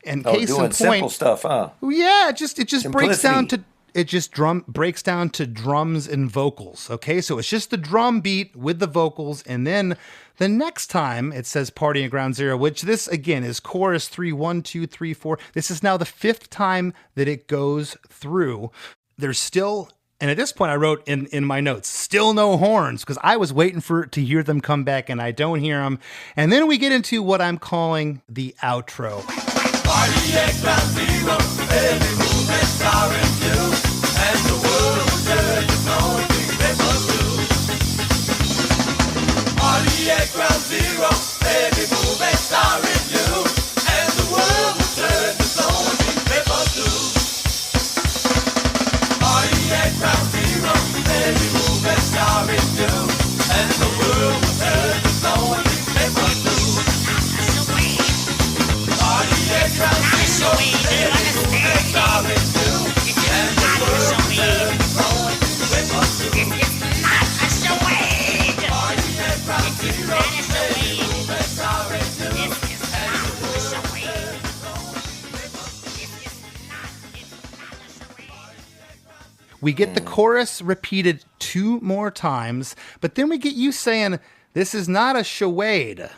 And case in point, simple stuff, huh? Yeah, it just breaks down to. It just breaks down to drums and vocals, okay? So it's just the drum beat with the vocals, and then the next time it says Party at Ground Zero, which this, again, is chorus 3, 1, 2, 3, 4. This is now the 5th time that it goes through. There's still, and at this point I wrote in my notes, still no horns, because I was waiting to hear them come back, and I don't hear them. And then we get into what I'm calling the outro. Party at Ground Zero, every movement starring you, and the world will turn to flowing pink vapor stew. Party at Ground Zero, every movement starring you, and the world will turn to flowing pink vapor stew. Party at Ground Zero, every movement starring you, and the world will turn to flowing pink vapor stew. Party at Ground Zero, every movement starring you, and the world will turn to flowing pink vapor stew. It's not a charade. Party at Ground Zero, every movement starring you, and the world will turn to flowing pink vapor stew. We get the chorus repeated 2 more times, but then we get you saying, "This is not a charade.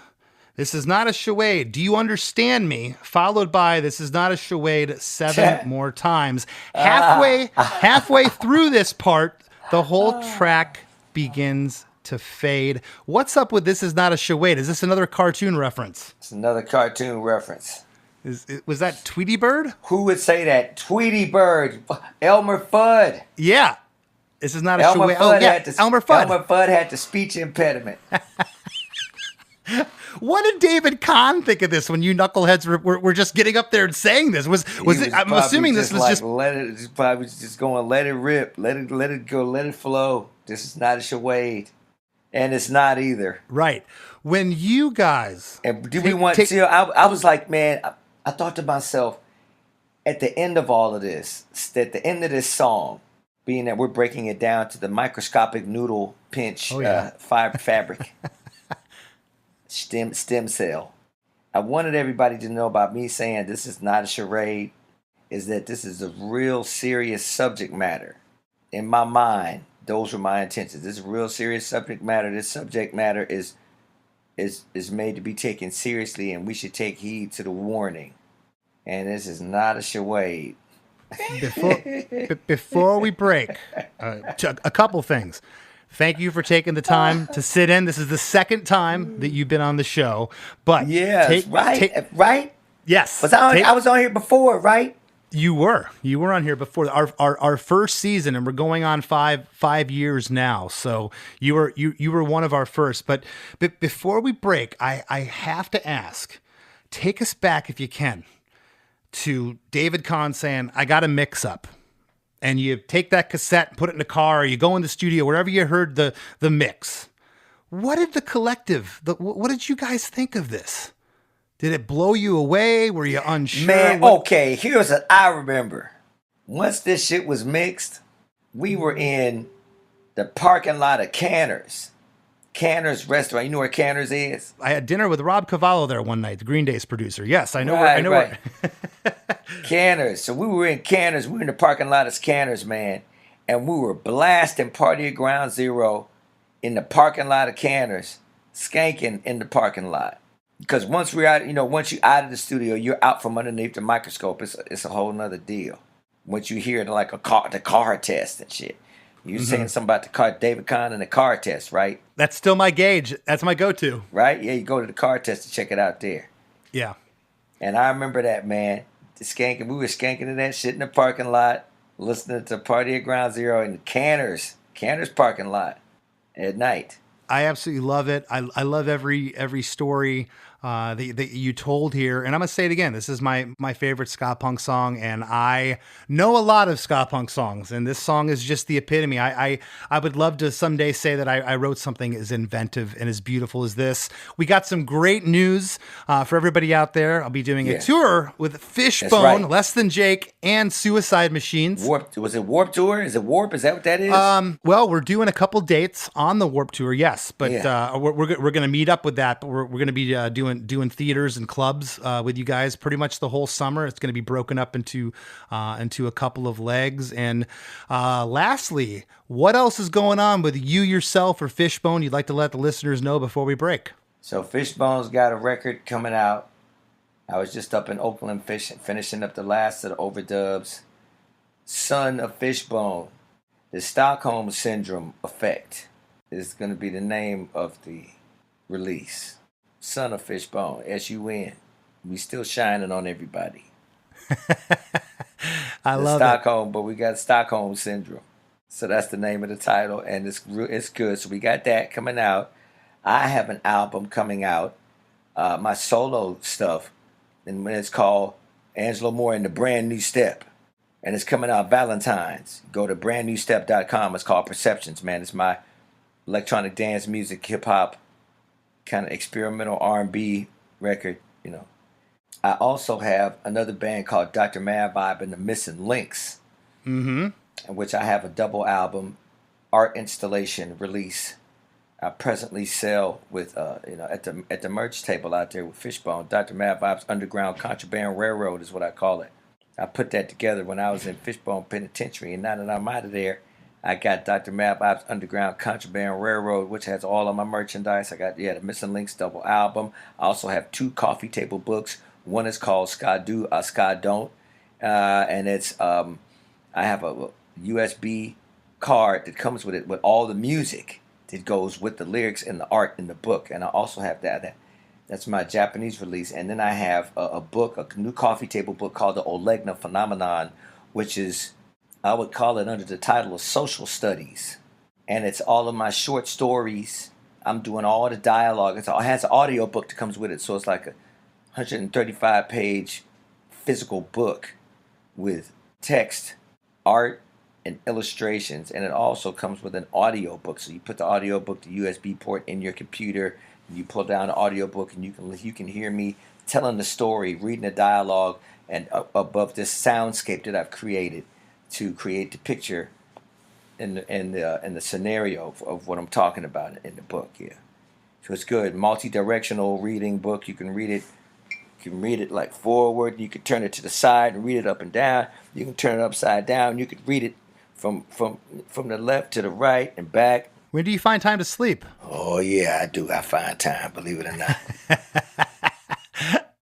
This is not a charade. Do you understand me?" Followed by "This is not a charade" 7 more times. Halfway through this part, the whole track begins to fade. What's up with "This is not a charade"? Is this another cartoon reference? It's another cartoon reference. Was that Tweety Bird? Who would say that? Tweety Bird. Elmer Fudd. Yeah. This is not a Elmer charade. Fudd Elmer Fudd. Elmer Fudd had the speech impediment. What did David Kahne think of this when you knuckleheads were just getting up there and saying this? Was it? I'm assuming this was just probably just going, let it rip, let it go, let it flow. This is not a charade. And it's not either. Right. When you guys... And do we want to... I was like, man, I thought to myself, at the end of all of this, at the end of this song, being that we're breaking it down to the microscopic noodle pinch fabric, stem cell, I wanted everybody to know about me saying this is not a charade, is that this is a real serious subject matter. In my mind, those were my intentions. This is real serious subject matter. This subject matter is made to be taken seriously, and we should take heed to the warning. And this is not a charade. Before we break, a couple things. Thank you for taking the time to sit in. This is the second time that you've been on the show. But right? Yes. I was on here before, right? You were on here before our first season, and we're going on five years now. So you were one of our first. But before we break, I have to ask, take us back if you can to David Kahne saying, "I got a mix up," and you take that cassette, put it in the car, or you go in the studio, wherever you heard the mix. What did the collective? What did you guys think of this? Did it blow you away? Were you unsure? Man, okay, here's what I remember. Once this shit was mixed, we were in the parking lot of Canner's restaurant. You know where Canner's is? I had dinner with Rob Cavallo there one night, the Green Day's producer. Yes, I know where. Canner's. So we were in Canner's. We were in the parking lot of Canner's, man. And we were blasting Party at Ground Zero in the parking lot of Canner's, skanking in the parking lot. Because once we're out, once you're out of the studio, you're out from underneath the microscope. It's a whole nother deal. Once you hear like the car test and shit. You're saying something about the car, David Kahne and the car test, right? That's still my gauge. That's my go-to. Right? Yeah, you go to the car test to check it out there. Yeah. And I remember that, man. We were skanking to that shit in the parking lot, listening to Party at Ground Zero in the Canner's parking lot at night. I absolutely love it. I love every story that you told here. And I'm going to say it again. This is my favorite ska punk song. And I know a lot of ska punk songs. And this song is just the epitome. I would love to someday say that I wrote something as inventive and as beautiful as this. We got some great news for everybody out there. I'll be doing a tour with Fishbone, Less Than Jake, and Suicide Machines. Was it Warp Tour? Is it Warp? Is that what that is? Well, we're doing a couple dates on the Warp Tour, yes. But we're going to meet up with that. But we're going to be doing theaters and clubs with you guys pretty much the whole summer. It's going to be broken up into a couple of legs. And lastly, what else is going on with you yourself or Fishbone you'd like to let the listeners know before we break? So Fishbone's got a record coming out. I was just up in Oakland finishing up the last of the overdubs. Son of Fishbone, the Stockholm Syndrome Effect is going to be the name of the release. Son of Fishbone, S-U-N. We still shining on everybody. I love Stockholm, but we got Stockholm Syndrome. So that's the name of the title, and it's good. So we got that coming out. I have an album coming out, my solo stuff, and it's called Angelo Moore and the Brand New Step. And it's coming out Valentine's. Go to brandnewstep.com. It's called Perceptions, man. It's my electronic dance music, hip-hop, kind of experimental R&B record, I also have another band called Dr. Mad Vibe and the Missing Links, in which I have a double album, art installation release. I presently sell with, at the merch table out there with Fishbone. Dr. Mad Vibe's Underground Contraband Railroad is what I call it. I put that together when I was in Fishbone Penitentiary, and now that I'm out of there, I got Dr. Mad Vibe's Underground Contraband Railroad, which has all of my merchandise. I got the Missing Links double album. I also have 2 coffee table books. One is called Ska Do, Ska Don't, and it's I have a USB card that comes with it with all the music that goes with the lyrics and the art in the book. And I also have that's my Japanese release. And then I have a book, a new coffee table book called The Olegna Phenomenon, which is, I would call it under the title of Social Studies. And it's all of my short stories. I'm doing all the dialogue. It has an audio book that comes with it. So it's like a 135-page physical book with text, art, and illustrations, and it also comes with an audio book. So you put the audio book, the USB port in your computer, and you pull down the audio book, and you can hear me telling the story, reading the dialogue, and above this soundscape that I've created to create the picture and the scenario of what I'm talking about in the book. Yeah, so it's good. Multi-directional reading book. You can read it. You can read it like forward. You can turn it to the side and read it up and down. You can turn it upside down. You can read it from the left to the right and back. When do you find time to sleep? Oh yeah, I do. I find time. Believe it or not.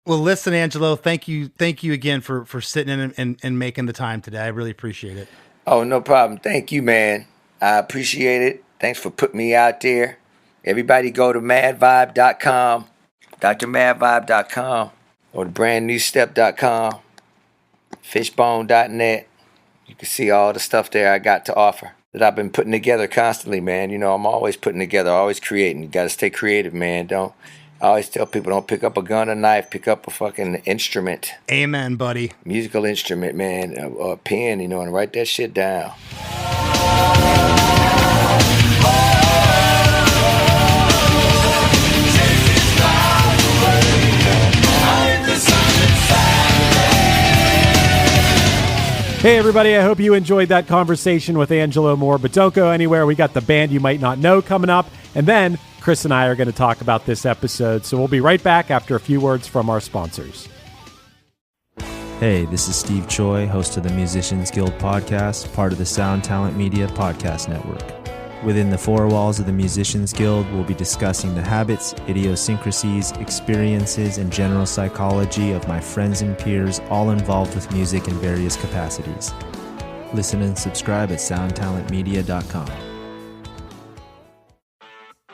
Well, listen, Angelo, thank you again for sitting in and making the time today. I really appreciate it. Oh, no problem. Thank you, man. I appreciate it. Thanks for putting me out there. Everybody go to madvibe.com, drmadvibe.com, or brandnewstep.com, fishbone.net. You can see all the stuff there I got to offer that I've been putting together constantly, man. You know, I'm always putting together, always creating. You got to stay creative, man. I always tell people, don't pick up a gun or knife, pick up a fucking instrument. Amen, buddy. Musical instrument, man, a pen, you know, and write that shit down. Hey, everybody, I hope you enjoyed that conversation with Angelo Moore, but don't go anywhere. We got the band you might not know coming up, and then Chris and I are going to talk about this episode, so we'll be right back after a few words from our sponsors. Hey, this is Steve Choi, host of the Musicians Guild podcast, part of the Sound Talent Media podcast network. Within the four walls of the Musicians Guild, we'll be discussing the habits, idiosyncrasies, experiences, and general psychology of my friends and peers, all involved with music in various capacities. Listen and subscribe at soundtalentmedia.com.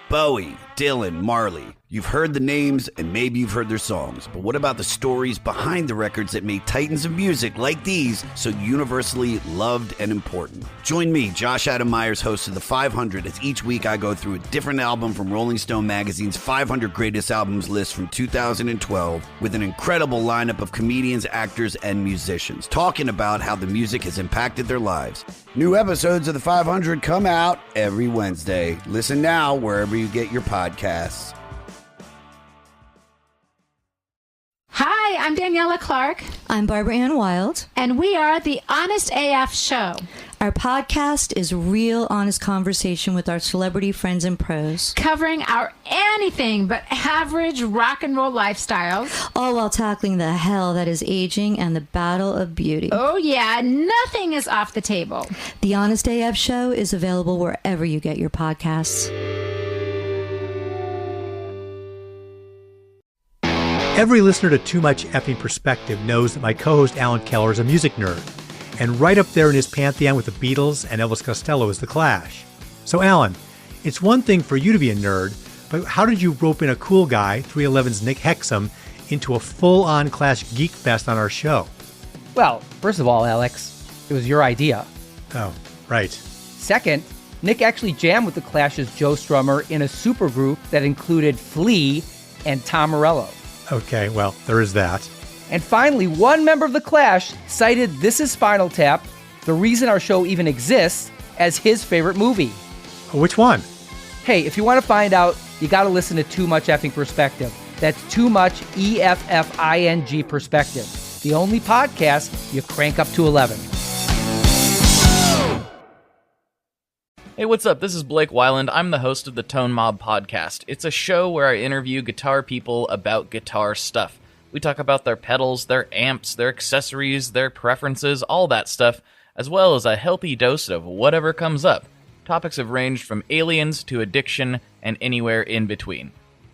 Bowie, Dylan, Marley. You've heard the names and maybe you've heard their songs, but what about the stories behind the records that made titans of music like these so universally loved and important? Join me, Josh Adam Myers, host of The 500, as each week I go through a different album from Rolling Stone magazine's 500 Greatest Albums list from 2012 with an incredible lineup of comedians, actors, and musicians talking about how the music has impacted their lives. New episodes of The 500 come out every Wednesday. Listen now wherever you get your podcasts. Hi, I'm Daniela Clark. I'm Barbara Ann Wild. And we are the Honest AF Show. Our podcast is real, honest conversation with our celebrity friends and pros. Covering our anything but average rock and roll lifestyles. All while tackling the hell that is aging and the battle of beauty. Oh yeah, nothing is off the table. The Honest AF Show is available wherever you get your podcasts. Every listener to Too Much Effing Perspective knows that my co-host Alan Keller is a music nerd. And right up there in his pantheon with the Beatles and Elvis Costello is The Clash. So Alan, it's one thing for you to be a nerd, but how did you rope in a cool guy, 311's Nick Hexum, into a full-on Clash geek fest on our show? Well, first of all, Alex, it was your idea. Oh, right. Second, Nick actually jammed with The Clash's Joe Strummer in a supergroup that included Flea and Tom Morello. Okay, well, there is that. And finally, one member of The Clash cited This Is Spinal Tap, the reason our show even exists, as his favorite movie. Which one? Hey, if you want to find out, you got to listen to Too Much Effing Perspective. That's Too Much EFFING Perspective. The only podcast you crank up to 11. Hey, what's up? This is Blake Weiland. I'm the host of the Tone Mob Podcast. It's a show where I interview guitar people about guitar stuff. We talk about their pedals, their amps, their accessories, their preferences, all that stuff, as well as a healthy dose of whatever comes up. Topics have ranged from aliens to addiction and anywhere in between.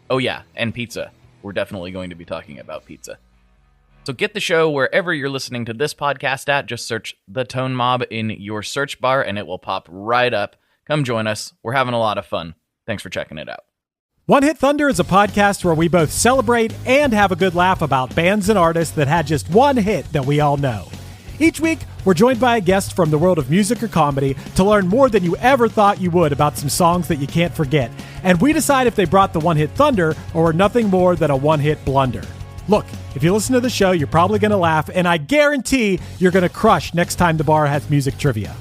Oh yeah, and pizza. We're definitely going to be talking about pizza. So get the show wherever you're listening to this podcast at. Just search The Tone Mob in your search bar and it will pop right up. Come join us. We're having a lot of fun. Thanks for checking it out. One Hit Thunder is a podcast where we both celebrate and have a good laugh about bands and artists that had just one hit that we all know. Each week, we're joined by a guest from the world of music or comedy to learn more than you ever thought you would about some songs that you can't forget. And we decide if they brought the One Hit Thunder or were nothing more than a one-hit blunder. Look, if you listen to the show, you're probably going to laugh, and I guarantee you're going to crush next time the bar has music trivia.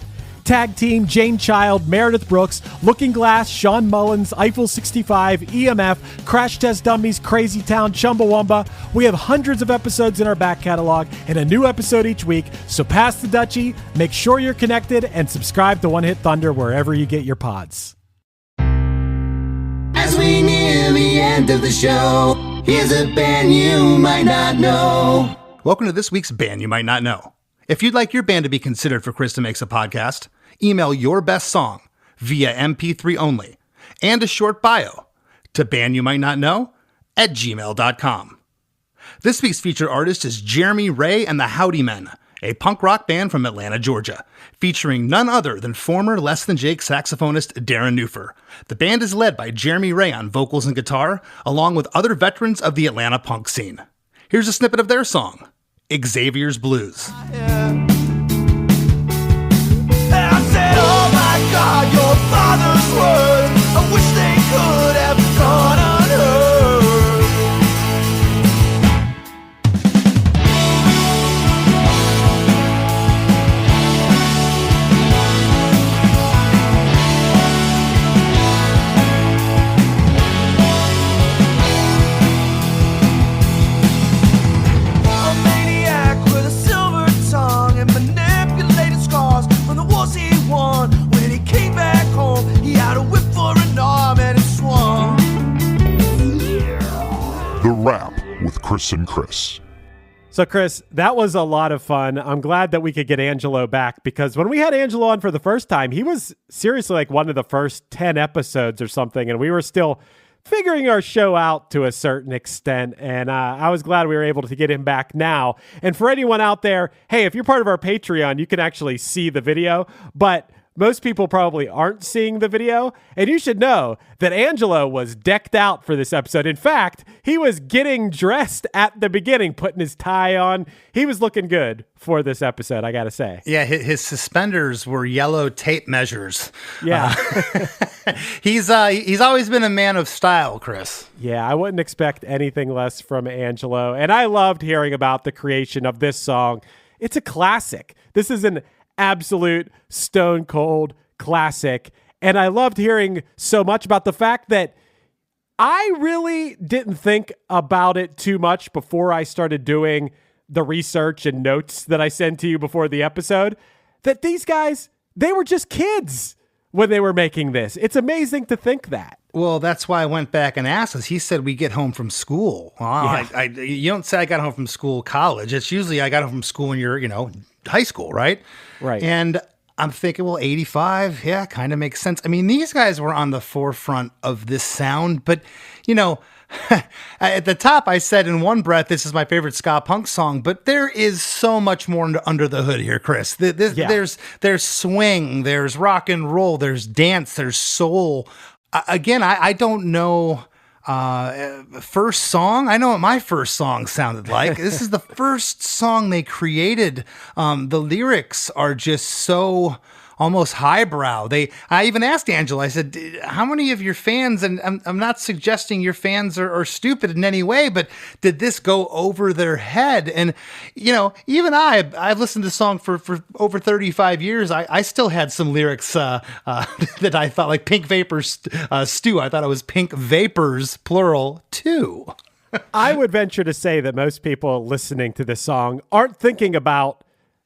Tag Team, Jane Child, Meredith Brooks, Looking Glass, Sean Mullins, Eiffel 65, EMF, Crash Test Dummies, Crazy Town, Chumbawamba. We have hundreds of episodes in our back catalog and a new episode each week, so pass the Dutchie, make sure you're connected, and subscribe to One Hit Thunder wherever you get your pods. As we near the end of the show, here's a band you might not know. Welcome to this week's Band You Might Not Know. If you'd like your band to be considered for Krista Makes a Podcast, email your best song via MP3 only and a short bio to bandyoumightnotknow@gmail.com. This week's featured artist is Jeremy Ray and the Howdy Men, a punk rock band from Atlanta, Georgia, featuring none other than former Less Than Jake saxophonist Darren Newfer. The band is led by Jeremy Ray on vocals and guitar, along with other veterans of the Atlanta punk scene. Here's a snippet of their song, Xavier's Blues. And I said, oh my God, your father's words, I wish they could have gone unheard. The Wrap with Chris and Chris. So, Chris, that was a lot of fun. I'm glad that we could get Angelo back, because when we had Angelo on for the first time, he was seriously like one of the first 10 episodes or something, and we were still figuring our show out to a certain extent, and I was glad we were able to get him back now. And for anyone out there, hey, if you're part of our Patreon, you can actually see the video, but most people probably aren't seeing the video, and you should know that Angelo was decked out for this episode. In fact, he was getting dressed at the beginning, putting his tie on. He was looking good for this episode, I gotta say. Yeah, his suspenders were yellow tape measures. Yeah. He's always been a man of style, Chris. Yeah, I wouldn't expect anything less from Angelo, and I loved hearing about the creation of this song. It's a classic. This is an absolute stone cold classic. And I loved hearing so much about the fact that I really didn't think about it too much before I started doing the research and notes that I send to you before the episode, that these guys, they were just kids when they were making this. It's amazing to think that. Well, that's why I went back and asked us. He said we get home from school. Yeah. You don't say I got home from school, college. It's usually I got home from school when you're, high school, right? Right. And I'm thinking, well, 85, yeah, kind of makes sense. I mean, these guys were on the forefront of this sound, but, at the top I said in one breath, this is my favorite ska punk song, but there is so much more under the hood here, Chris. There's swing, there's rock and roll, there's dance, there's soul. Again, I don't know. First song, I know what my first song sounded like. This is the first song they created. The lyrics are just so almost highbrow. I even asked Angela, I said, how many of your fans, and I'm not suggesting your fans are stupid in any way, but did this go over their head? And, even I've listened to the song for over 35 years. I still had some lyrics that I thought, like Pink Vapors Stew. I thought it was Pink Vapors, plural, too. I would venture to say that most people listening to this song aren't thinking about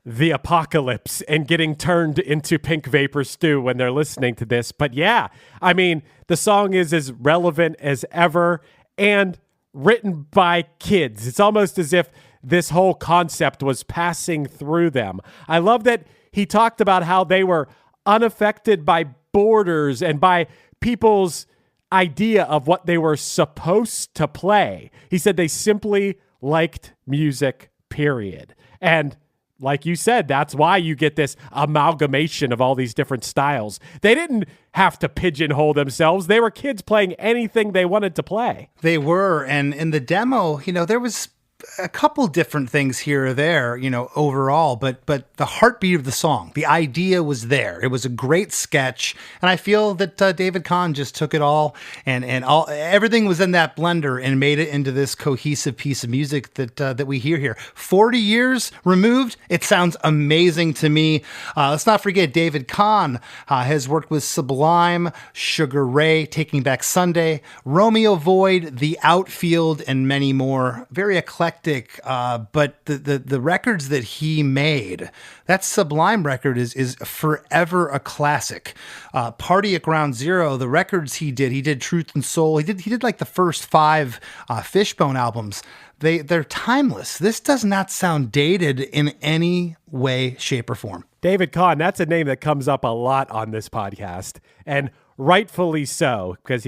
the apocalypse and getting turned into pink vapor stew when they're listening to this. But yeah, I mean, the song is as relevant as ever and written by kids. It's almost as if this whole concept was passing through them. I love that he talked about how they were unaffected by borders and by people's idea of what they were supposed to play. He said they simply liked music, period. And like you said, that's why you get this amalgamation of all these different styles. They didn't have to pigeonhole themselves. They were kids playing anything they wanted to play. They were. And in the demo, there was a couple different things here or there, overall, but the heartbeat of the song, the idea was there. It was a great sketch, and I feel that David Kahne just took it all and everything was in that blender and made it into this cohesive piece of music that we hear here. 40 years removed, it sounds amazing to me. Let's not forget David Kahne has worked with Sublime, Sugar Ray, Taking Back Sunday, Romeo Void, The Outfield, and many more. Very eclectic, but the records that he made, that Sublime record is forever a classic. Party at Ground Zero, the records he did Truth and Soul. He did like the first 5 Fishbone albums. They're timeless. This does not sound dated in any way, shape, or form. David Kahne, that's a name that comes up a lot on this podcast, and rightfully so, because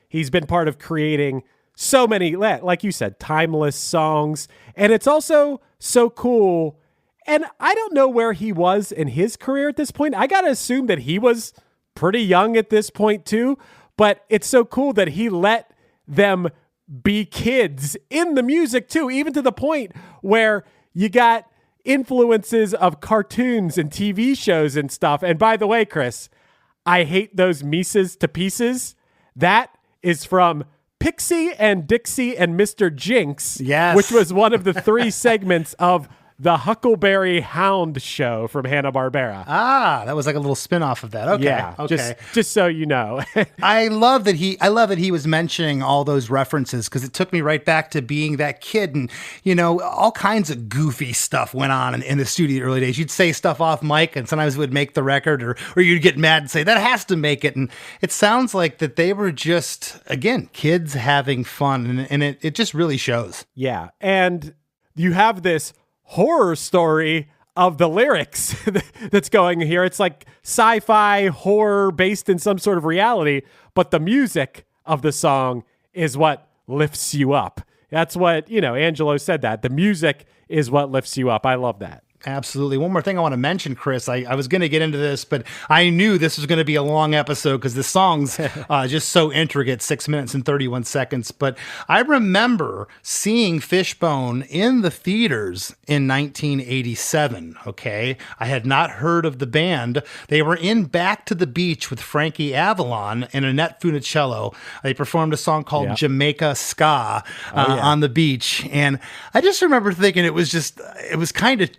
he's been part of creating so many, like you said, timeless songs. And it's also so cool. And I don't know where he was in his career at this point. I got to assume that he was pretty young at this point too. But it's so cool that he let them be kids in the music too, even to the point where you got influences of cartoons and TV shows and stuff. And by the way, Chris, I hate those Mises to Pieces. That is from Pixie and Dixie and Mr. Jinx, yes, which was one of the 3 segments of the Huckleberry Hound show from Hanna-Barbera. That was like a little spin-off of that. Okay. Yeah, okay. Just so you know. I love that he was mentioning all those references, because it took me right back to being that kid, and all kinds of goofy stuff went on in the studio in the early days. You'd say stuff off mic, and sometimes it would make the record, or you'd get mad and say that has to make it. And it sounds like that they were just, again, kids having fun, and it just really shows. Yeah, and you have this horror story of the lyrics that's going here. It's like sci-fi horror based in some sort of reality, but the music of the song is what lifts you up. That's what, Angelo said that. The music is what lifts you up. I love that. Absolutely. One more thing I want to mention, Chris. I was going to get into this, but I knew this was going to be a long episode because the song's just so intricate, 6 minutes and 31 seconds. But I remember seeing Fishbone in the theaters in 1987, okay? I had not heard of the band. They were in Back to the Beach with Frankie Avalon and Annette Funicello. They performed a song called Jamaica Ska on the beach. And I just remember thinking it was kind of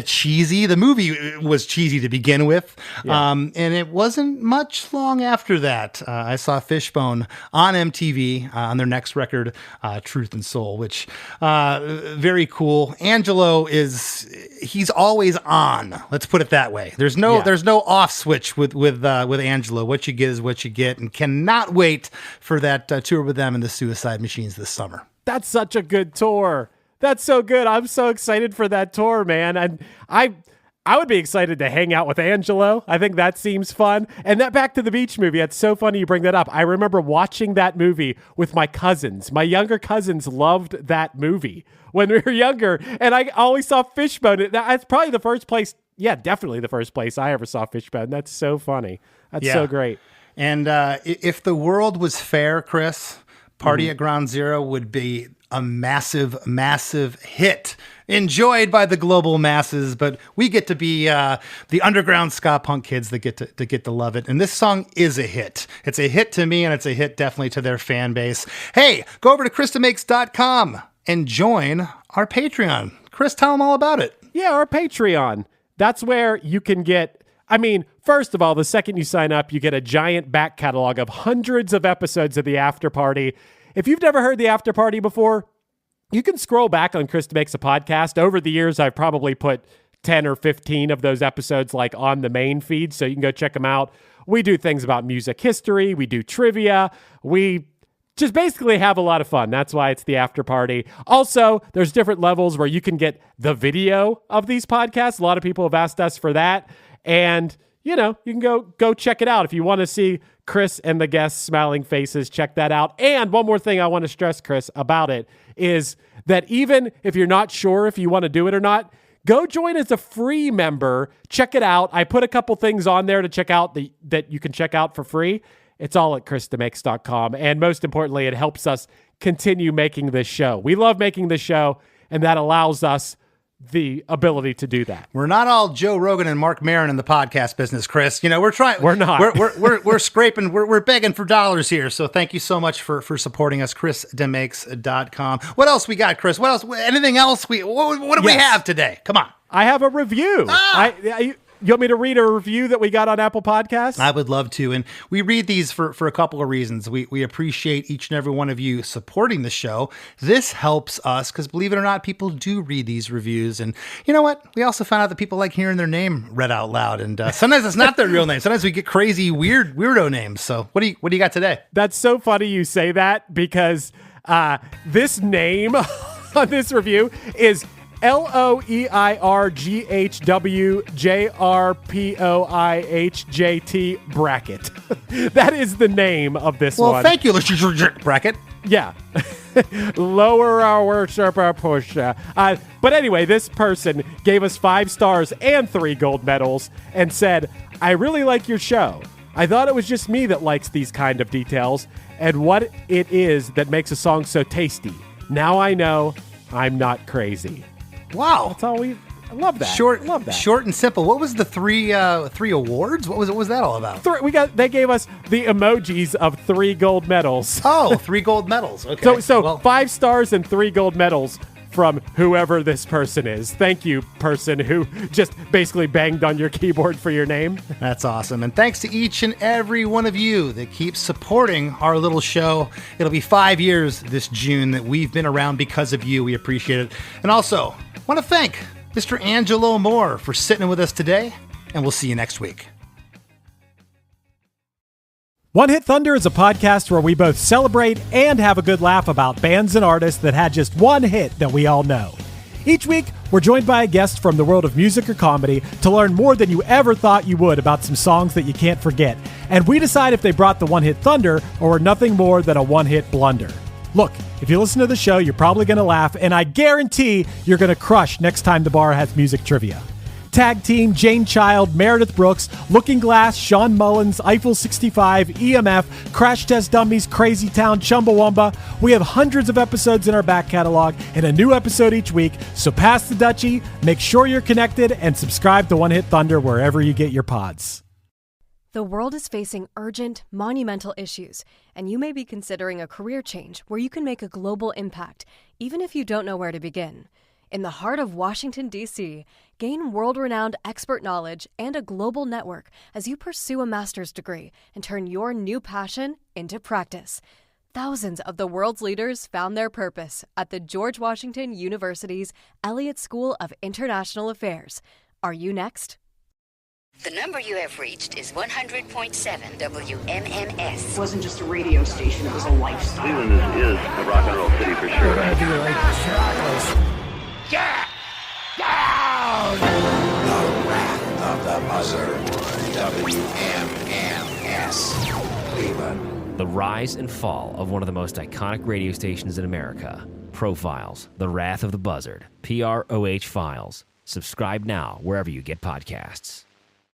cheesy. The movie was cheesy to begin with. And it wasn't much long after that. I saw Fishbone on MTV on their next record, Truth and Soul, which very cool. Angelo he's always on. Let's put it that way. There's no off switch with Angelo. What you get is what you get, and cannot wait for that tour with them and the Suicide Machines this summer. That's such a good tour. That's so good. I'm so excited for that tour, man. And I would be excited to hang out with Angelo. I think that seems fun. And that Back to the Beach movie, it's so funny you bring that up. I remember watching that movie with my cousins. My younger cousins loved that movie when we were younger. And I always saw Fishbone. That's probably the first place. Yeah, definitely the first place I ever saw Fishbone. That's so funny. That's so great. And if the world was fair, Chris, Party at Ground Zero would be a massive, massive hit, enjoyed by the global masses, but we get to be the underground ska punk kids that get to love it. And this song is a hit. It's a hit to me, and it's a hit definitely to their fan base. Hey, go over to KristaMakes.com and join our Patreon. Chris, tell them all about it. Yeah, our Patreon. That's where you can get, first of all, the second you sign up, you get a giant back catalog of hundreds of episodes of the After Party. If you've never heard the After Party before, you can scroll back on Krista Makes a Podcast. Over the years, I've probably put 10 or 15 of those episodes on the main feed, so you can go check them out. We do things about music history. We do trivia. We just basically have a lot of fun. That's why it's the After Party. Also, there's different levels where you can get the video of these podcasts. A lot of people have asked us for that. And, you can go check it out. If you want to see Chris and the guests' smiling faces, check that out. And one more thing I want to stress, Chris, about it is that even if you're not sure if you want to do it or not, go join as a free member. Check it out. I put a couple things on there to check out that you can check out for free. It's all at KristaMakes.com. And most importantly, it helps us continue making this show. We love making this show, and that allows us the ability to do that. We're not all Joe Rogan and Mark Maron in the podcast business, Chris. You know, we're trying. We're not. We're scraping. We're begging for dollars here. So thank you so much for supporting us, ChrisDemakes.com. What else we got, Chris? What else? Anything else? What do we have today? Come on. I have a review. You want me to read a review that we got on Apple Podcasts? I would love to. And we read these for a couple of reasons. We appreciate each and every one of you supporting the show. This helps us because, believe it or not, people do read these reviews. And you know what? We also found out that people like hearing their name read out loud. And sometimes it's not their real name. Sometimes we get crazy, weirdo names. So what do you got today? That's so funny you say that because this name on this review is LOEIRGHWJRPOIHJT bracket. That is the name of this one. Well, thank you, bracket. Yeah. Lower our push. But anyway, this person gave us 5 stars and 3 gold medals and said, I really like your show. I thought it was just me that likes these kind of details and what it is that makes a song so tasty. Now I know I'm not crazy. Wow. That's all I love that. Love that. Short and simple. What was the three awards? What was that all about? They gave us the emojis of 3 gold medals. Oh, 3 gold medals. Okay. So 5 stars and 3 gold medals from whoever this person is. Thank you, person who just basically banged on your keyboard for your name. That's awesome. And thanks to each and every one of you that keeps supporting our little show. It'll be 5 years this June that we've been around because of you. We appreciate it. And also, want to thank Mr. Angelo Moore for sitting with us today, and we'll see you next week. One Hit Thunder is a podcast where we both celebrate and have a good laugh about bands and artists that had just one hit that we all know. Each week, we're joined by a guest from the world of music or comedy to learn more than you ever thought you would about some songs that you can't forget. And we decide if they brought the One Hit Thunder or were nothing more than a one-hit blunder. Look, if you listen to the show, you're probably going to laugh, and I guarantee you're going to crush next time the bar has music trivia. Tag Team, Jane Child, Meredith Brooks, Looking Glass, Sean Mullins, Eiffel 65, EMF, Crash Test Dummies, Crazy Town, Chumbawamba. We have hundreds of episodes in our back catalog and a new episode each week, so pass the Dutchie, make sure you're connected, and subscribe to One Hit Thunder wherever you get your pods. The world is facing urgent, monumental issues, and you may be considering a career change where you can make a global impact, even if you don't know where to begin. In the heart of Washington, D.C., gain world-renowned expert knowledge and a global network as you pursue a master's degree and turn your new passion into practice. Thousands of the world's leaders found their purpose at the George Washington University's Elliott School of International Affairs. Are you next? The number you have reached is 100.7 WMMS. It wasn't just a radio station, it was a lifestyle. Cleveland is a rock and roll city for sure. Yeah! Down! The Wrath of the Buzzard. WMMS. Cleveland. The rise and fall of one of the most iconic radio stations in America. Profiles. The Wrath of the Buzzard. PROH Files. Subscribe now wherever you get podcasts.